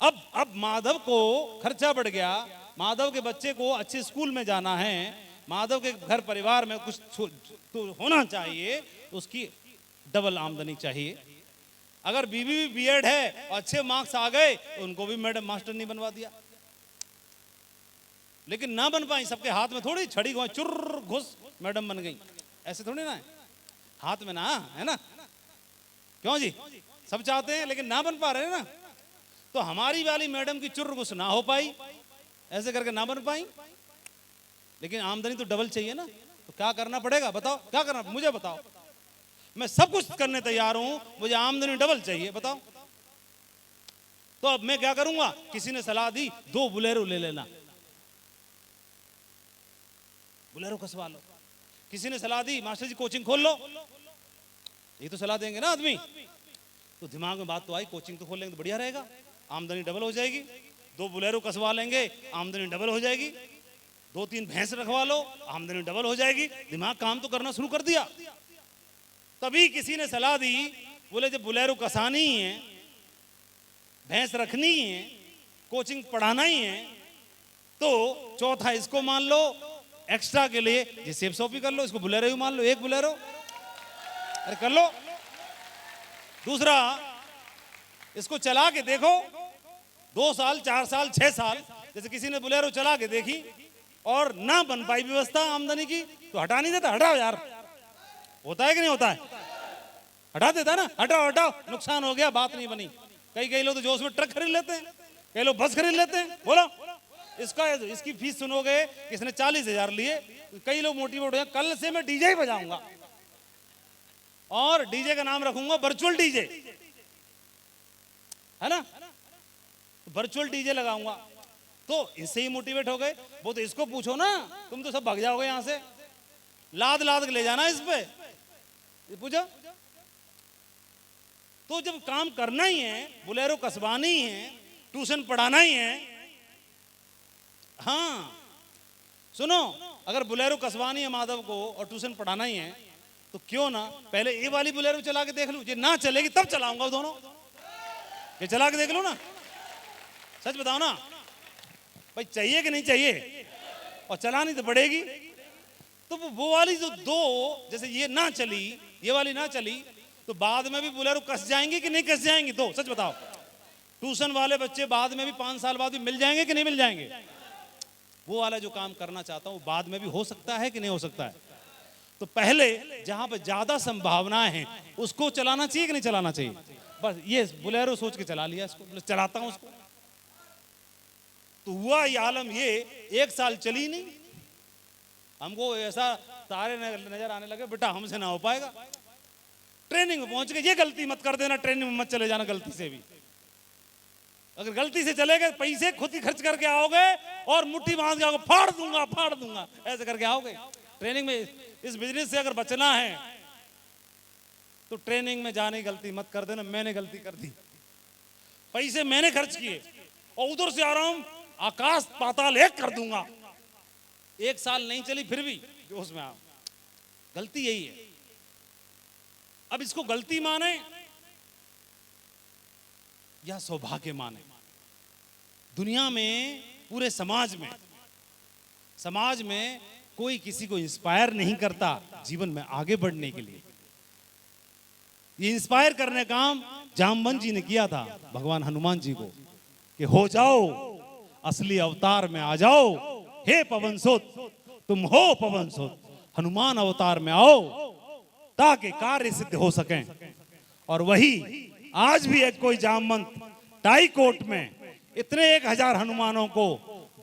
अब माधव को खर्चा बढ़ गया, माधव के बच्चे को अच्छे स्कूल में जाना है, माधव के घर परिवार में कुछ तो होना चाहिए, उसकी डबल आमदनी चाहिए। अगर बीबी भी बीएड है और अच्छे मार्क्स आ गए तो उनको भी मैडम मास्टर नहीं बनवा दिया। लेकिन ना बन पाई, सबके हाथ में थोड़ी छड़ी घुस चुर्र घुस मैडम बन गई, ऐसे थोड़ी ना है, हाथ में ना है ना। क्यों जी, सब चाहते हैं लेकिन ना बन पा रहे हैं ना। तो हमारी वाली मैडम की चुर्र घुस ना हो पाई, ऐसे करके ना बन पाई, लेकिन आमदनी तो डबल चाहिए ना। तो क्या करना पड़ेगा बताओ, क्या करना, मुझे बताओ। मैं सब कुछ करने तैयार हूं, मुझे आमदनी डबल चाहिए, बताओ। तो अब मैं क्या करूंगा, किसी ने सलाह दी 2 बुलेरो ले लेना, बुलेरो कसवा लो। किसी ने सलाह दी मास्टर जी कोचिंग खोल लो, ये तो सलाह देंगे ना आदमी। तो दिमाग में बात तो आई, कोचिंग तो खोल लेंगे तो बढ़िया रहेगा, आमदनी डबल हो जाएगी। 2 बुलेरो कसवा लेंगे, आमदनी डबल हो जाएगी। 2-3 भैंस रखवा लो, आमदनी डबल हो जाएगी। दिमाग काम तो करना शुरू कर दिया। तभी किसी ने सलाह दी, बोले जब बुलेरो कसानी ही है, भैंस रखनी ही है, कोचिंग पढ़ाना ही है, तो चौथा इसको मान लो, एक्स्ट्रा के लिए ये सेब सॉपी कर लो, इसको बुलेरो ही मान लो, 1 बुलेरो अरे कर लो। दूसरा, इसको चला के देखो 2 साल 4 साल 6 साल, जैसे किसी ने बुलेरो चला के देखी और ना बन पाई व्यवस्था आमदनी की, तो हटा नहीं देता, हटाओ यार, होता है कि नहीं होता है, हटा देता ना, हटाओ हटाओ, नुकसान हो गया, बात नहीं बनी। कई लोग तो जोश में ट्रक खरीद लेते हैं, कई लोग बस खरीद लेते हैं। बोलो इसकी फीस सुनोगे, इसने 40,000 लिए, कई लोग मोटिवेट हो, कल से मैं डीजे ही बजाऊंगा और डीजे का नाम रखूंगा वर्चुअल डीजे, है ना, वर्चुअल डीजे लगाऊंगा। तो इससे ही मोटिवेट हो गए। वो तो इसको पूछो ना, तुम तो सब भाग जाओगे यहां से, लाद के ले जाना इस पे, पूछो। तो जब काम करना ही है, बुलेरो कसवानी ही है, ट्यूशन पढ़ाना ही है, हाँ सुनो, अगर बुलेरो कसवानी है माधव को और ट्यूशन पढ़ाना ही है, तो क्यों ना पहले ये वाली बुलेरो चला के देख लूं, ये ना चलेगी तब चलाऊंगा दोनों, ये चला के देख लो ना, सच बताओ ना भाई, चाहिए कि नहीं चाहिए, और चलानी तो पड़ेगी। तो वो वाली जो 2, जैसे ये ना चली, ये वाली ना चली, तो बाद में भी बुलेरो कस जाएंगे कि नहीं कस जाएंगी, तो सच बताओ। ट्यूशन वाले बच्चे बाद में भी 5 साल बाद भी मिल जाएंगे कि नहीं मिल जाएंगे। वो वाला जो काम करना चाहता हूं बाद में भी हो सकता है कि नहीं हो सकता है। तो पहले जहां पर ज्यादा संभावनाएं हैं उसको चलाना चाहिए कि नहीं चलाना चाहिए। बस ये बुलेरो सोच के चला लिया इसको, चलाता हूं उसको। तो हुआ ये आलम, ये 1 साल चली नहीं, हमको ऐसा तारे नजर आने लगे, बेटा हमसे ना हो पाएगा। ट्रेनिंग में पहुंच गए, ये गलती मत कर देना, ट्रेनिंग में मत चले जाना गलती से भी। अगर गलती से चले गए, पैसे खुद ही खर्च करके आओगे और मुट्ठी बांध के आओगे, फाड़ दूंगा ऐसे करके आओगे। ट्रेनिंग में इस बिजनेस से अगर बचना है तो ट्रेनिंग में जाने की गलती मत कर देना। मैंने गलती कर दी, पैसे मैंने खर्च किए और उधर से आ रहा हूं आकाश पाताल एक कर दूंगा। 1 साल नहीं चली फिर भी जोश में आओ, गलती यही है। अब इसको गलती माने या सौभाग्य माने, दुनिया में पूरे समाज में कोई किसी को इंस्पायर नहीं करता जीवन में आगे बढ़ने के लिए। ये इंस्पायर करने का काम जामवंत जी ने किया था भगवान हनुमान जी को कि हो जाओ असली अवतार में आ जाओ, हे पवन सुत तुम हो पवन सुत, हनुमान अवतार में आओ ताकि कार्य सिद्ध हो सके। और वही आज भी एक कोई जामवंत टाई कोट में इतने 1000 हनुमानों को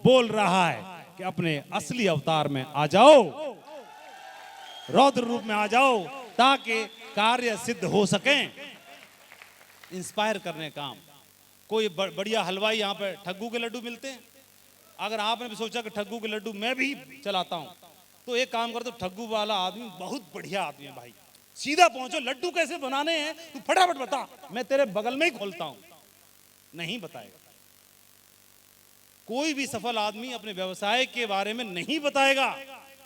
बोल रहा है कि अपने असली अवतार में आ जाओ, रौद्र रूप में आ जाओ ताकि कार्य सिद्ध हो सके। इंस्पायर करने काम। कोई बढ़िया हलवाई यहाँ पे ठग्गू के लड्डू मिलते हैं। अगर आपने भी सोचा कि ठग्गू के लड्डू मैं भी चलाता हूं, तो एक काम कर दो, ठग्गू वाला आदमी बहुत बढ़िया आदमी है भाई, सीधा पहुंचो, लड्डू कैसे बनाने हैं तू फटाफट बता, मैं तेरे बगल में ही खोलता हूं। नहीं बताएगा। कोई भी सफल आदमी अपने व्यवसाय के बारे में नहीं बताएगा,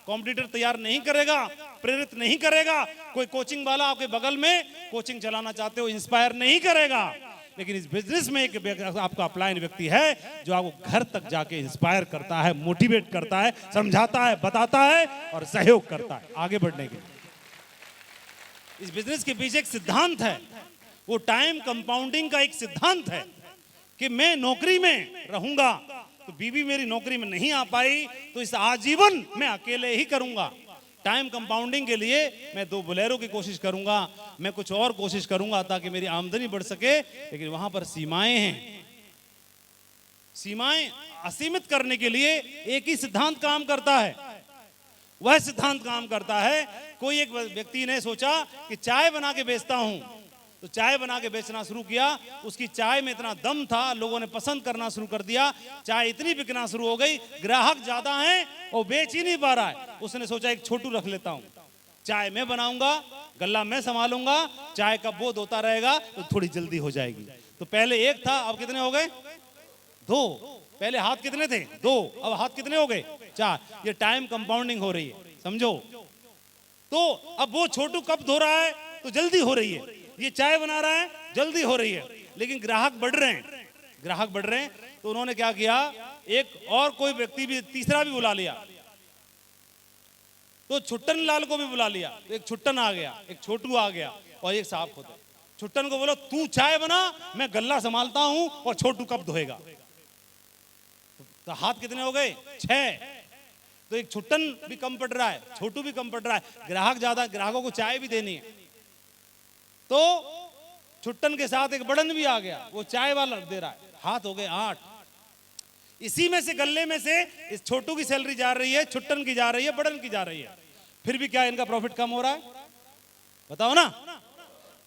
कॉम्पिटिटर तैयार नहीं करेगा, प्रेरित नहीं करेगा। कोई कोचिंग वाला आपके बगल में कोचिंग चलाना चाहते हो, इंस्पायर नहीं करेगा। लेकिन इस बिजनेस में एक आपका अपलाइन व्यक्ति है जो आपको घर तक जाके इंस्पायर करता है, मोटिवेट करता है, समझाता है, बताता है और सहयोग करता है आगे बढ़ने के लिए। इस बिजनेस के पीछे एक सिद्धांत है, वो टाइम कंपाउंडिंग का एक सिद्धांत है कि मैं नौकरी में रहूंगा तो बीवी मेरी नौकरी में नहीं आ पाई तो इस आजीवन मैं अकेले ही करूंगा। टाइम कंपाउंडिंग के लिए मैं 2 बोलेरो की कोशिश करूंगा, मैं कुछ और कोशिश करूंगा ताकि मेरी आमदनी बढ़ सके। लेकिन वहां पर सीमाएं हैं। सीमाएं असीमित करने के लिए एक ही सिद्धांत काम करता है। वह सिद्धांत काम करता है, कोई एक व्यक्ति ने सोचा कि चाय बना के बेचता हूं, तो चाय बना के बेचना शुरू किया। उसकी चाय में इतना दम था, लोगों ने पसंद करना शुरू कर दिया, चाय इतनी बिकना शुरू हो गई, ग्राहक ज्यादा हैं और बेच ही नहीं पा रहा है। उसने सोचा एक छोटू रख लेता हूं, चाय मैं बनाऊंगा, गल्ला मैं संभालूंगा, चाय का बोध होता रहेगा तो थोड़ी जल्दी हो जाएगी। तो पहले 1 था, अब कितने हो गए 2। पहले हाथ कितने थे 2, अब हाथ कितने हो गए 4। ये टाइम कंपाउंडिंग हो रही है, समझो। तो अब वो छोटू कप धो रहा है तो जल्दी हो रही है, ये चाय बना रहा है जल्दी हो रही है, लेकिन ग्राहक बढ़ रहे हैं, ग्राहक बढ़ रहे हैं। तो उन्होंने क्या किया, एक और कोई व्यक्ति भी, तीसरा भी बुला लिया, तो छुट्टन लाल को भी बुला लिया। तो एक छुट्टन आ गया, एक छोटू आ गया और एक साहब खुद। छुट्टन को बोलो तू चाय बना, मैं गल्ला संभालता हूं और छोटू कब धोएगा। तो हाथ कितने हो गए 6। तो एक छुट्टन भी कम पड़ रहा है, छोटू भी कम पड़ रहा है, ग्राहक ज्यादा, ग्राहकों को चाय भी देनी है। तो छुट्टन के साथ एक बड़न भी आ गया, वो चाय वाला दे रहा है, हाथ हो गए 8। इसी में से गल्ले में से इस छोटू की सैलरी जा रही है, छुट्टन की जा रही है, बड़न की जा रही है, फिर भी क्या इनका प्रॉफिट कम हो रहा है? बताओ ना।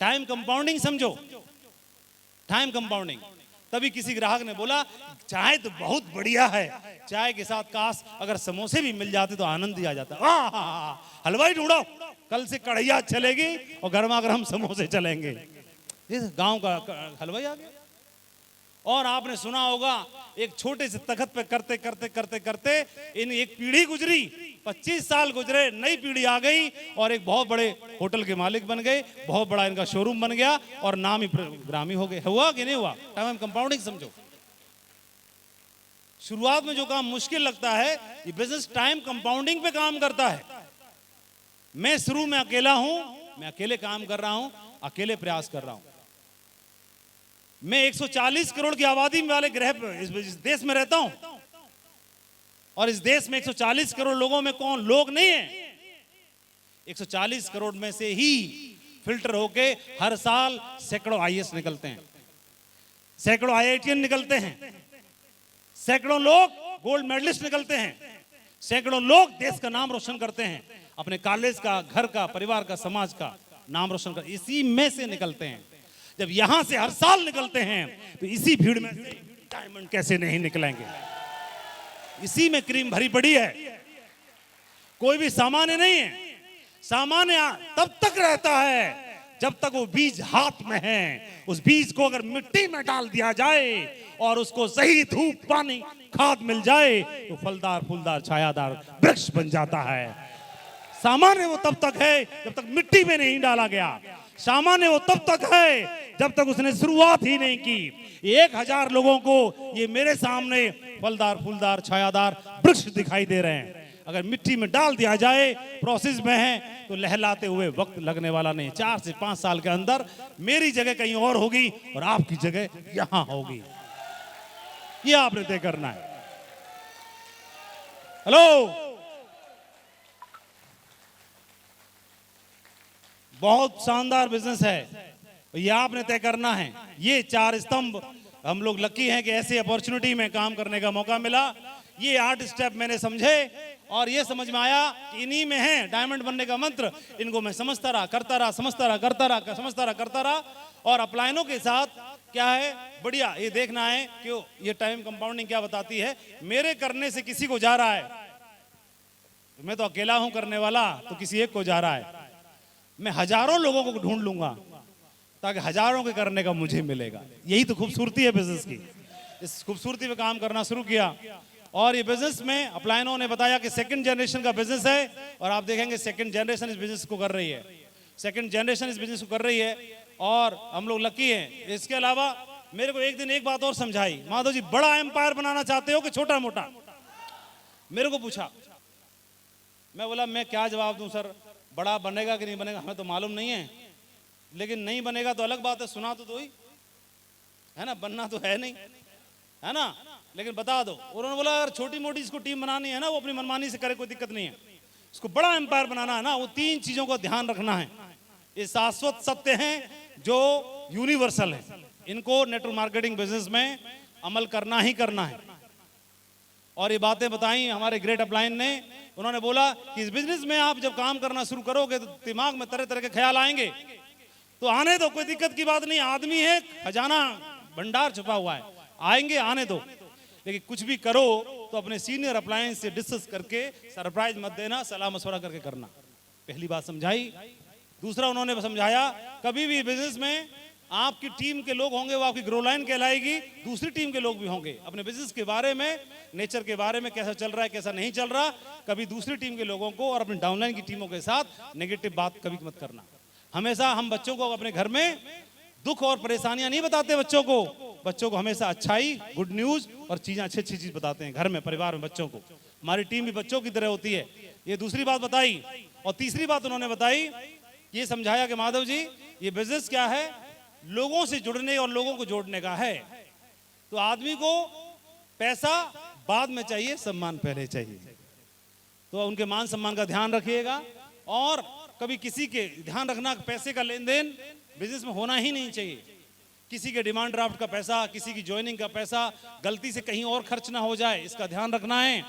टाइम कंपाउंडिंग समझो, टाइम कंपाउंडिंग। तभी किसी ग्राहक ने बोला चाय तो बहुत बढ़िया है, चाय के साथ काश अगर समोसे भी मिल जाते तो आनंद ही आ जाता। हलवाई ढूंढो, कल से कढ़ैया चलेगी और गर्मा गर्म समोसे चलेंगे। गांव का हलवाई आ गया। और आपने सुना होगा एक छोटे से तखत पे करते करते करते करते इन एक पीढ़ी गुजरी, 25 साल गुजरे, नई पीढ़ी आ गई और एक बहुत बड़े होटल के मालिक बन गए, बहुत बड़ा इनका शोरूम बन गया और नाम ही ग्रामी हो गए। हुआ कि नहीं हुआ? टाइम कंपाउंडिंग समझो। शुरुआत में जो काम मुश्किल लगता है, ये बिजनेस टाइम कंपाउंडिंग पे काम करता है। मैं शुरू में अकेला हूं, मैं अकेले काम कर रहा हूं, अकेले प्रयास कर रहा हूं। मैं 140 करोड़ की आबादी वाले ग्रह इस देश में रहता हूं और इस देश में 140 करोड़ लोगों में कौन लोग नहीं है? 140 करोड़ में से ही फिल्टर होके हर साल सैकड़ों आईएएस निकलते हैं, सैकड़ों आईआईटीएन निकलते हैं, सैकड़ों लोग गोल्ड मेडलिस्ट निकलते हैं, सैकड़ों लोग देश का नाम रोशन करते हैं, अपने कॉलेज का, घर का, परिवार का, समाज का नाम रोशन कर, इसी में से निकलते हैं। जब यहां से हर साल निकलते हैं तो इसी भीड़ में से डायमंड कैसे नहीं निकलेंगे? इसी में क्रीम भरी पड़ी है, कोई भी सामान्य नहीं है। सामान्य तब तक रहता है जब तक वो बीज हाथ में है। उस बीज को अगर मिट्टी में डाल दिया जाए और उसको सही धूप, पानी, खाद मिल जाए तो फलदार, फूलदार, छायादार वृक्ष बन जाता है। सामान्य वो तब तक है जब तक मिट्टी में नहीं डाला गया। सामान्य वो तब तक है जब तक उसने शुरुआत ही नहीं की। 1000 लोगों को ये मेरे सामने फलदार, फूलदार, छायादार वृक्ष दिखाई दे रहे हैं। अगर मिट्टी में डाल दिया जाए, प्रोसेस में है, तो लहलाते हुए वक्त लगने वाला नहीं। 4 से 5 साल के अंदर मेरी जगह कहीं और होगी और आपकी जगह यहां होगी। ये आपने तय करना है। हेलो, बहुत शानदार बिजनेस है, ये आपने तय करना है। ये 4 स्तंभ, हम लोग लकी हैं कि ऐसी अपॉर्चुनिटी में काम करने का मौका मिला। ये 8 स्टेप मैंने समझे और ये समझ में आया कि इन्हीं में है डायमंड बनने का मंत्र। इनको मैं समझता रहा, करता रहा, समझता रहा, करता रहा, समझता रहा, करता रहा। और अपलायनों के साथ क्या है, बढ़िया ये देखना है कि ये टाइम कंपाउंडिंग क्या बताती है। मेरे करने से किसी को जा रहा है, मैं तो अकेला हूं करने वाला, तो किसी एक को जा रहा है। मैं हजारों लोगों को ढूंढ लूंगा ताकि हजारों के करने का मुझे मिलेगा। यही तो खूबसूरती है बिजनेस की। इस खूबसूरती पे काम करना शुरू किया और ये बिजनेस में अपलायनों ने बताया कि 2nd जनरेशन का बिजनेस है और आप देखेंगे 2nd जनरेशन इस बिजनेस को कर रही है। 2nd जनरेशन इस बिजनेस को कर रही है और हम लोग लकी हैं। इसके अलावा मेरे को एक दिन एक बात और समझाई, माधव जी बड़ा एम्पायर बनाना चाहते हो कि छोटा मोटा? मेरे को पूछा, मैं बोला मैं क्या जवाब दूं सर, बड़ा बनेगा कि नहीं बनेगा हमें तो मालूम नहीं है, लेकिन नहीं बनेगा तो अलग बात है, सुना तो दो ही है ना, बनना तो है नहीं, है ना, लेकिन बता दो। उन्होंने बोला अगर छोटी मोटी इसको टीम बनानी है ना, वो अपनी मनमानी से करे, कोई दिक्कत नहीं है। इसको बड़ा एम्पायर बनाना है ना, वो 3 चीजों का ध्यान रखना है। ये शाश्वत सत्य हैं जो यूनिवर्सल है, इनको नेटवर्क मार्केटिंग बिजनेस में अमल करना ही करना है। और ये बातें बताई हमारे ग्रेट अपलाइन ने। उन्होंने बोला कि इस बिजनेस में आप जब काम करना शुरू करोगे तो दिमाग में तरह तरह के ख्याल आएंगे, तो आने दो, कोई दिक्कत की बात नहीं। आदमी है, खजाना भंडार छुपा हुआ है, आएंगे, आने दो। लेकिन कुछ भी करो तो अपने सीनियर अप्लायंस से डिस्कस करके, सरप्राइज मत देना, सलाह मशवरा करके करना। पहली बात समझाई। दूसरा उन्होंने समझाया कभी भी बिजनेस में आपकी टीम के लोग होंगे, वो आपकी ग्रो लाइन कहलाएगी, दूसरी टीम के लोग भी होंगे। अपने बिजनेस के बारे में, नेचर के बारे में, कैसा चल रहा है कैसा नहीं चल रहा, कभी दूसरी टीम के लोगों को और अपनी डाउनलाइन की टीमों के साथ नेगेटिव बात कभी मत करना। हमेशा हम बच्चों को अपने घर में दुख और परेशानियां नहीं बताते बच्चों को हमेशा अच्छाई, गुड न्यूज और चीजें अच्छी अच्छी चीज बताते हैं घर में, परिवार में बच्चों को। हमारी टीम भी बच्चों की तरह होती है। ये दूसरी बात बताई। और तीसरी बात उन्होंने बताई, ये समझाया कि माधव जी ये बिजनेस क्या है, लोगों से जुड़ने और लोगों को जोड़ने का है। तो आदमी को पैसा बाद में चाहिए, सम्मान पहले चाहिए। तो उनके मान सम्मान का ध्यान रखिएगा। और कभी किसी के ध्यान रखना, पैसे का लेन देन बिजनेस में होना ही नहीं चाहिए। किसी के डिमांड ड्राफ्ट का पैसा, किसी की ज्वाइनिंग का पैसा गलती से कहीं और खर्च ना हो जाए, इसका ध्यान रखना है।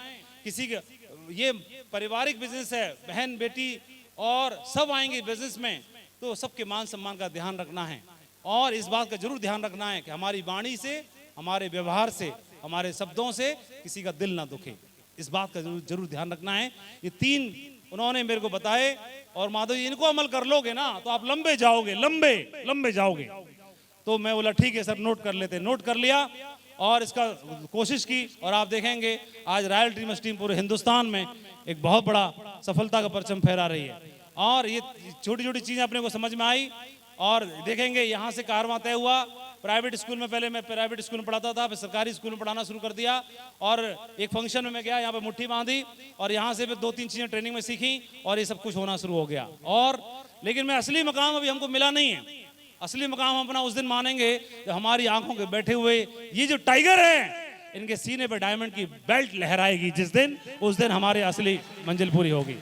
किसी के, ये पारिवारिक बिजनेस है, बहन बेटी और सब आएंगे बिजनेस में, तो सबके मान सम्मान का ध्यान रखना है। और इस बात का जरूर ध्यान रखना है कि हमारी वाणी से, हमारे व्यवहार से, हमारे शब्दों से किसी का दिल ना दुखे। इस बात का जरूर ध्यान रखना है। ये 3 उन्होंने मेरे को बताए और माधव जी इनको अमल कर लोगे ना तो आप लंबे जाओगे, लंबे जाओगे। तो मैं बोला ठीक है सर, नोट कर लेते। नोट कर लिया और इसका कोशिश की और आप देखेंगे आज रॉयल ड्रीमर्स टीम पूरे हिंदुस्तान में एक बहुत बड़ा सफलता का परचम फहरा रही है। और ये छोटी छोटी चीजें अपने को समझ में आई और देखेंगे यहाँ से कारवां तय हुआ। प्राइवेट स्कूल में, पहले मैं प्राइवेट स्कूल में पढ़ाता था, फिर सरकारी स्कूल में पढ़ाना शुरू कर दिया। और एक फंक्शन में मैं गया, यहाँ पे मुट्ठी बांधी और यहाँ से फिर 2-3 चीजें ट्रेनिंग में सीखी और ये सब कुछ होना शुरू हो गया। और लेकिन मैं असली मकाम अभी हमको मिला नहीं है। असली मकाम हम अपना उस दिन मानेंगे जब हमारी आंखों के बैठे हुए ये जो टाइगर है, इनके सीने पे डायमंड की बेल्ट लहराएगी जिस दिन, उस दिन हमारी असली मंजिल पूरी होगी।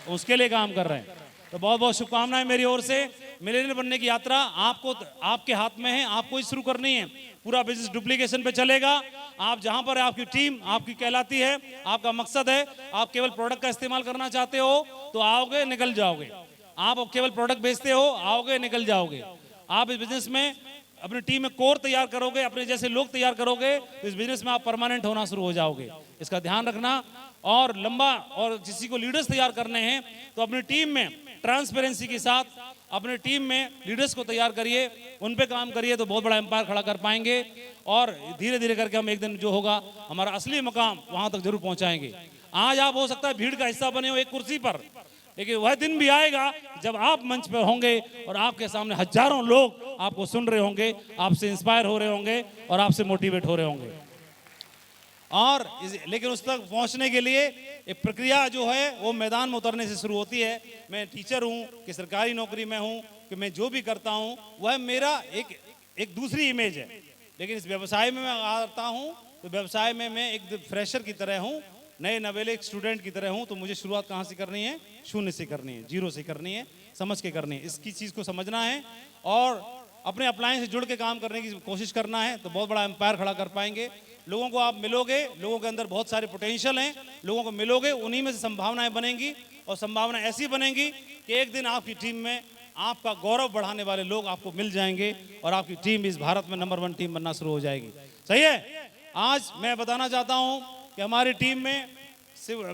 उसके लिए काम कर रहे हैं। तो बहुत बहुत शुभकामनाएं मेरी ओर से। मिलेनियर बनने की यात्रा आपको, आपके हाथ में है, आपको ही शुरू करनी है। पूरा बिजनेस डुप्लीकेशन पे चलेगा। आप जहां पर आपकी टीम आपकी कहलाती है, आपका मकसद है, आप केवल प्रोडक्ट का इस्तेमाल करना चाहते हो तो आओगे, निकल जाओगे। आप केवल प्रोडक्ट बेचते हो, आओगे, निकल जाओगे। आप इस बिजनेस में अपनी टीम में कोर तैयार करोगे, अपने जैसे लोग तैयार करोगे, तो इस बिजनेस में आप परमानेंट होना शुरू हो जाओगे। इसका ध्यान रखना। और लंबा, और किसी को लीडर्स तैयार करने हैं तो अपनी टीम में ट्रांसपेरेंसी के साथ अपने टीम में लीडर्स को तैयार करिए, उन पे काम करिए, तो बहुत बड़ा एम्पायर खड़ा कर पाएंगे। और धीरे धीरे करके हम एक दिन जो होगा हमारा असली मकाम वहां तक जरूर पहुंचाएंगे। आज आप हो सकता है भीड़ का हिस्सा बने हो एक कुर्सी पर, लेकिन वह दिन भी आएगा जब आप मंच पर होंगे और आपके सामने हजारों लोग आपको सुन रहे होंगे, आपसे इंस्पायर हो रहे होंगे और आपसे मोटिवेट हो रहे होंगे। लेकिन उस तक पहुंचने के लिए एक प्रक्रिया जो है वो मैदान में उतरने से शुरू होती है। मैं टीचर हूं कि सरकारी नौकरी में हूं कि मैं जो भी करता हूं वह मेरा एक दूसरी इमेज है। लेकिन इस व्यवसाय में मैं आता हूं तो व्यवसाय में मैं एक फ्रेशर की तरह हूं, नए नवेले एक स्टूडेंट की तरह हूं। तो मुझे शुरुआत कहाँ से करनी है? शून्य से करनी है, जीरो से करनी है, समझ के करनी है। इसकी चीज़ को समझना है और अपने अपलाइन से जुड़ के काम करने की कोशिश करना है, तो बहुत बड़ा एम्पायर खड़ा कर पाएंगे। लोगों को आप मिलोगे, लोगों के अंदर बहुत सारे पोटेंशियल हैं, लोगों को मिलोगे, उन्हीं में से संभावनाएं बनेंगी और संभावना ऐसी बनेंगी कि एक दिन आपकी टीम में आपका गौरव बढ़ाने वाले लोग आपको मिल जाएंगे और आपकी टीम इस भारत में नंबर 1 टीम बनना शुरू हो जाएगी। सही है। आज मैं बताना चाहता हूं कि हमारी टीम में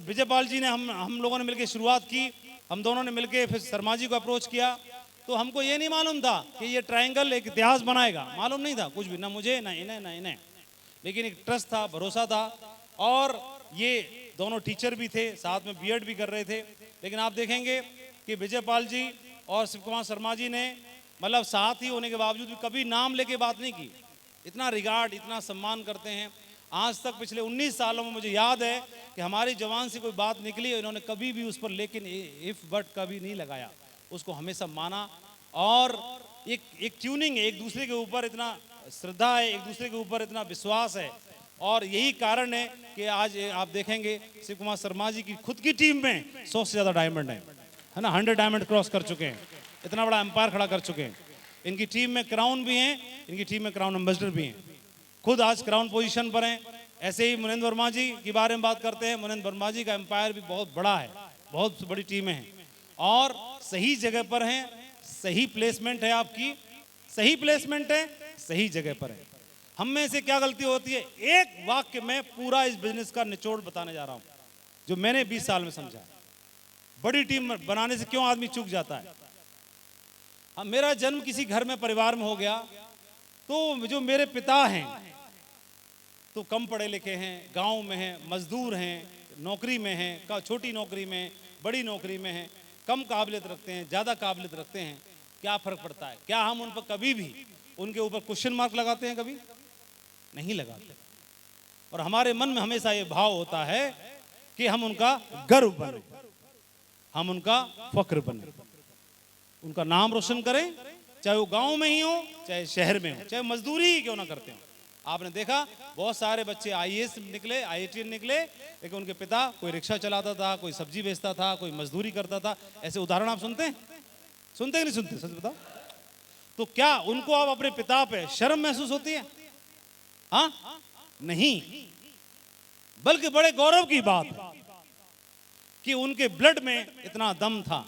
विजयपाल जी ने हम लोगों ने मिलकर शुरुआत की। हम दोनों ने मिलकर फिर शर्मा जी को अप्रोच किया। तो हमको ये नहीं मालूम था कि ये ट्रायंगल एक इतिहास बनाएगा, मालूम नहीं था कुछ भी, ना मुझे ना इन्हें, लेकिन एक ट्रस्ट था, भरोसा था। और ये दोनों टीचर भी थे, साथ में बीएड भी कर रहे थे। लेकिन आप देखेंगे कि विजयपाल जी और शिव कुमार शर्मा जी ने मतलब साथ ही होने के बावजूद भी कभी नाम लेके बात नहीं की। इतना रिगार्ड, इतना सम्मान करते हैं। आज तक पिछले 19 सालों में मुझे याद है कि हमारी जवान से कोई बात निकली, इन्होंने कभी भी उस पर लेकिन इफ बट कभी नहीं लगाया, उसको हमेशा माना। और एक ट्यूनिंग है, एक दूसरे के ऊपर इतना श्रद्धा है, एक दूसरे के ऊपर इतना विश्वास है। और यही कारण है कि आज आप देखेंगे शिव कुमार शर्मा जी की खुद की टीम में 100 से ज़्यादा डायमंड है ना, 100 डायमंड क्रॉस कर चुके हैं, इतना बड़ा एम्पायर खड़ा कर चुके हैं। इनकी टीम में क्राउन भी हैं, इनकी टीम में क्राउन एम्बेसडर भी हैं, खुद आज क्राउन पोजीशन पर हैं। ऐसे ही मुनिंद्र वर्मा जी के बारे में बात करते हैं। मुनिंद्र वर्मा जी का एम्पायर भी बहुत बड़ा है, बहुत बड़ी टीमें हैं और सही जगह पर हैं। सही प्लेसमेंट है आपकी, सही प्लेसमेंट है, सही जगह पर है। हम में से क्या गलती होती है? एक वाक्य में पूरा इस बिजनेस का निचोड़ बताने जा रहा हूं जो मैंने 20 साल में समझा। बड़ी टीम बनाने से क्यों आदमी चूक जाता है? मेरा जन्म किसी घर में, परिवार में हो गया, तो जो मेरे पिता हैं तो कम पढ़े लिखे हैं, गांव में हैं, मजदूर हैं, नौकरी में हैं, छोटी नौकरी में, बड़ी नौकरी में हैं, कम काबिलियत रखते हैं, ज़्यादा काबिलियत रखते हैं। क्या फ़र्क पड़ता है? क्या हम उन पर कभी भी उनके ऊपर क्वेश्चन मार्क लगाते हैं? कभी नहीं लगाते। और हमारे मन में हमेशा ये भाव होता है कि हम उनका गर्व बने, हम उनका फख्र बने, उनका नाम रोशन करें, चाहे वो गांव में ही हो, चाहे शहर में हो, चाहे मजदूरी ही क्यों ना करते हो। आपने देखा बहुत सारे बच्चे आईएएस निकले, आईआईटी निकले, लेकिन उनके पिता कोई रिक्शा चलाता था, कोई सब्जी बेचता था, कोई मजदूरी करता था। ऐसे उदाहरण आप सुनते हैं? सुनते हैं नहीं सुनते? सच बताओ। तो क्या उनको आप अपने पिता पे शर्म महसूस होती है? हाँ, नहीं, बल्कि बड़े गौरव की बात है कि उनके ब्लड में इतना दम था,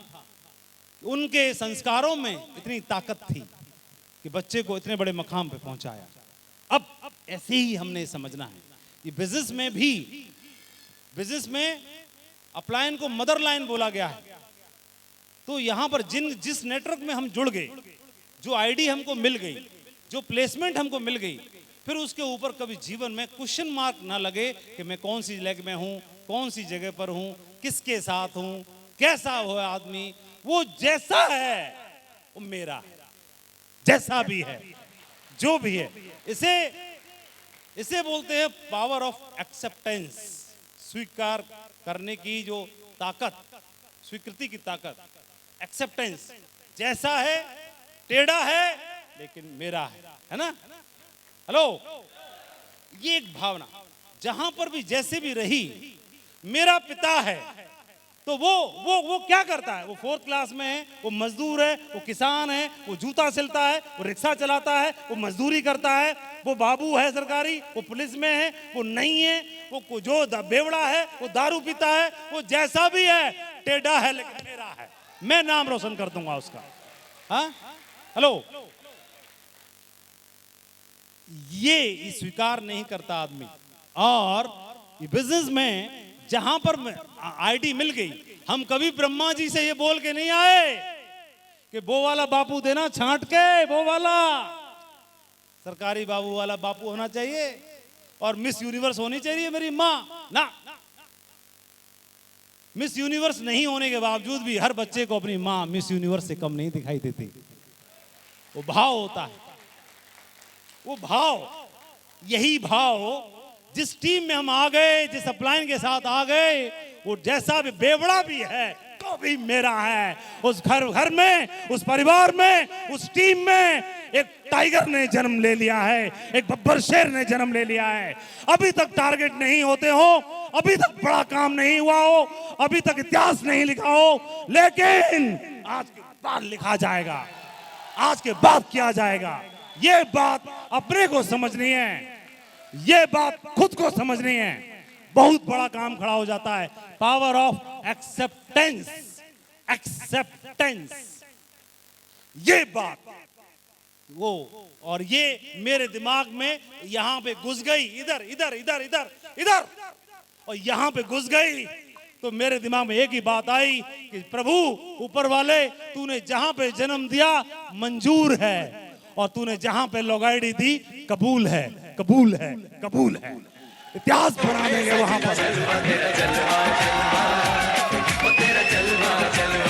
उनके संस्कारों में इतनी ताकत थी कि बच्चे को इतने बड़े मकाम पे पहुंचाया। अब ऐसे ही हमने समझना है। ये बिजनेस में भी, बिजनेस में अपलाइन को मदर लाइन बोला गया है। तो यहां पर जिस नेटवर्क में हम जुड़ गए, जो आईडी हमको मिल गई, जो प्लेसमेंट हमको मिल गई, फिर उसके ऊपर कभी जीवन में क्वेश्चन मार्क ना लगे कि मैं कौन सी लेग में हूं, कौन सी जगह पर हूं, किसके साथ हूं, कैसा हो आदमी। वो जैसा है वो मेरा है, जैसा भी है, जो भी है। इसे बोलते हैं पावर ऑफ एक्सेप्टेंस, स्वीकार करने की जो ताकत, स्वीकृति की ताकत, एक्सेप्टेंस। जैसा है, टेढ़ा है, लेकिन मेरा है ना। हेलो, ये एक भावना, जहां पर भी जैसे भी रही, मेरा पिता है तो वो क्या करता है? वो 4th क्लास में है, वो मजदूर है, वो किसान है, वो जूता सिलता है, वो रिक्शा चलाता है, वो मजदूरी करता है, वो बाबू है सरकारी, वो पुलिस में है, वो नहीं है, वो जो बेवड़ा है, वो दारू पीता है, वो जैसा भी है, टेढ़ा है लेकिन मेरा है, मैं नाम रोशन कर दूंगा उसका। हाँ, हेलो, ये स्वीकार नहीं करता आदमी। और बिजनेस में जहां पर आईडी मिल गई, हम कभी ब्रह्मा जी से ये बोल के नहीं आए कि वो वाला बापू देना छांट के, वो वाला सरकारी बाबू वाला बापू होना चाहिए और मिस यूनिवर्स होनी चाहिए मेरी माँ ना। मिस यूनिवर्स नहीं होने के बावजूद भी हर बच्चे को अपनी माँ मिस यूनिवर्स से कम नहीं दिखाई देती। वो भाव होता है, वो भाव, यही भाव जिस टीम में हम आ गए, जिस अपलाइन के साथ आ गए, वो जैसा भी बेवड़ा भी है तो भी मेरा है। उस घर में, उस परिवार में, उस टीम में एक टाइगर ने जन्म ले लिया है, एक बब्बर शेर ने जन्म ले लिया है। अभी तक टारगेट नहीं होते हो, अभी तक बड़ा काम नहीं हुआ हो, अभी तक इतिहास नहीं लिखा हो, लेकिन आज के बाद लिखा जाएगा, आज के बाद किया जाएगा। ये बात अपने को समझनी है, ये बात खुद को समझनी है। बहुत बड़ा काम खड़ा हो जाता है। पावर ऑफ एक्सेप्टेंस, एक्सेप्टेंस, ये बात वो, और ये मेरे दिमाग में यहां पे घुस गई, इधर इधर इधर इधर इधर, और यहां पे घुस गई तो मेरे दिमाग में एक ही बात आई कि प्रभु ऊपर वाले, तूने जहां पे जन्म दिया मंजूर है, और तूने जहां पे लोगाइडी दी कबूल है, कबूल है, कबूल है। इतिहास बना देंगे वहां पर।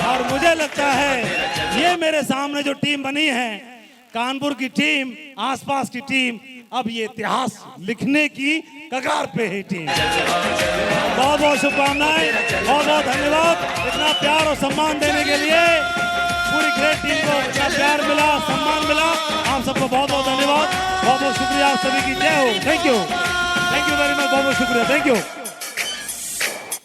और मुझे लगता है ये मेरे सामने जो टीम बनी है, कानपुर की टीम, आसपास की टीम, अब ये इतिहास लिखने की कगार पे है टीम। बहुत बहुत शुभकामनाएं, बहुत बहुत धन्यवाद इतना प्यार और सम्मान देने के लिए। पूरी ग्रेट टीम को इतना प्यार मिला, सम्मान मिला, आप सबको बहुत बहुत धन्यवाद, बहुत बहुत शुक्रिया, आप सभी की जय हो। थैंक यू वेरी मच, बहुत बहुत शुक्रिया, थैंक यू।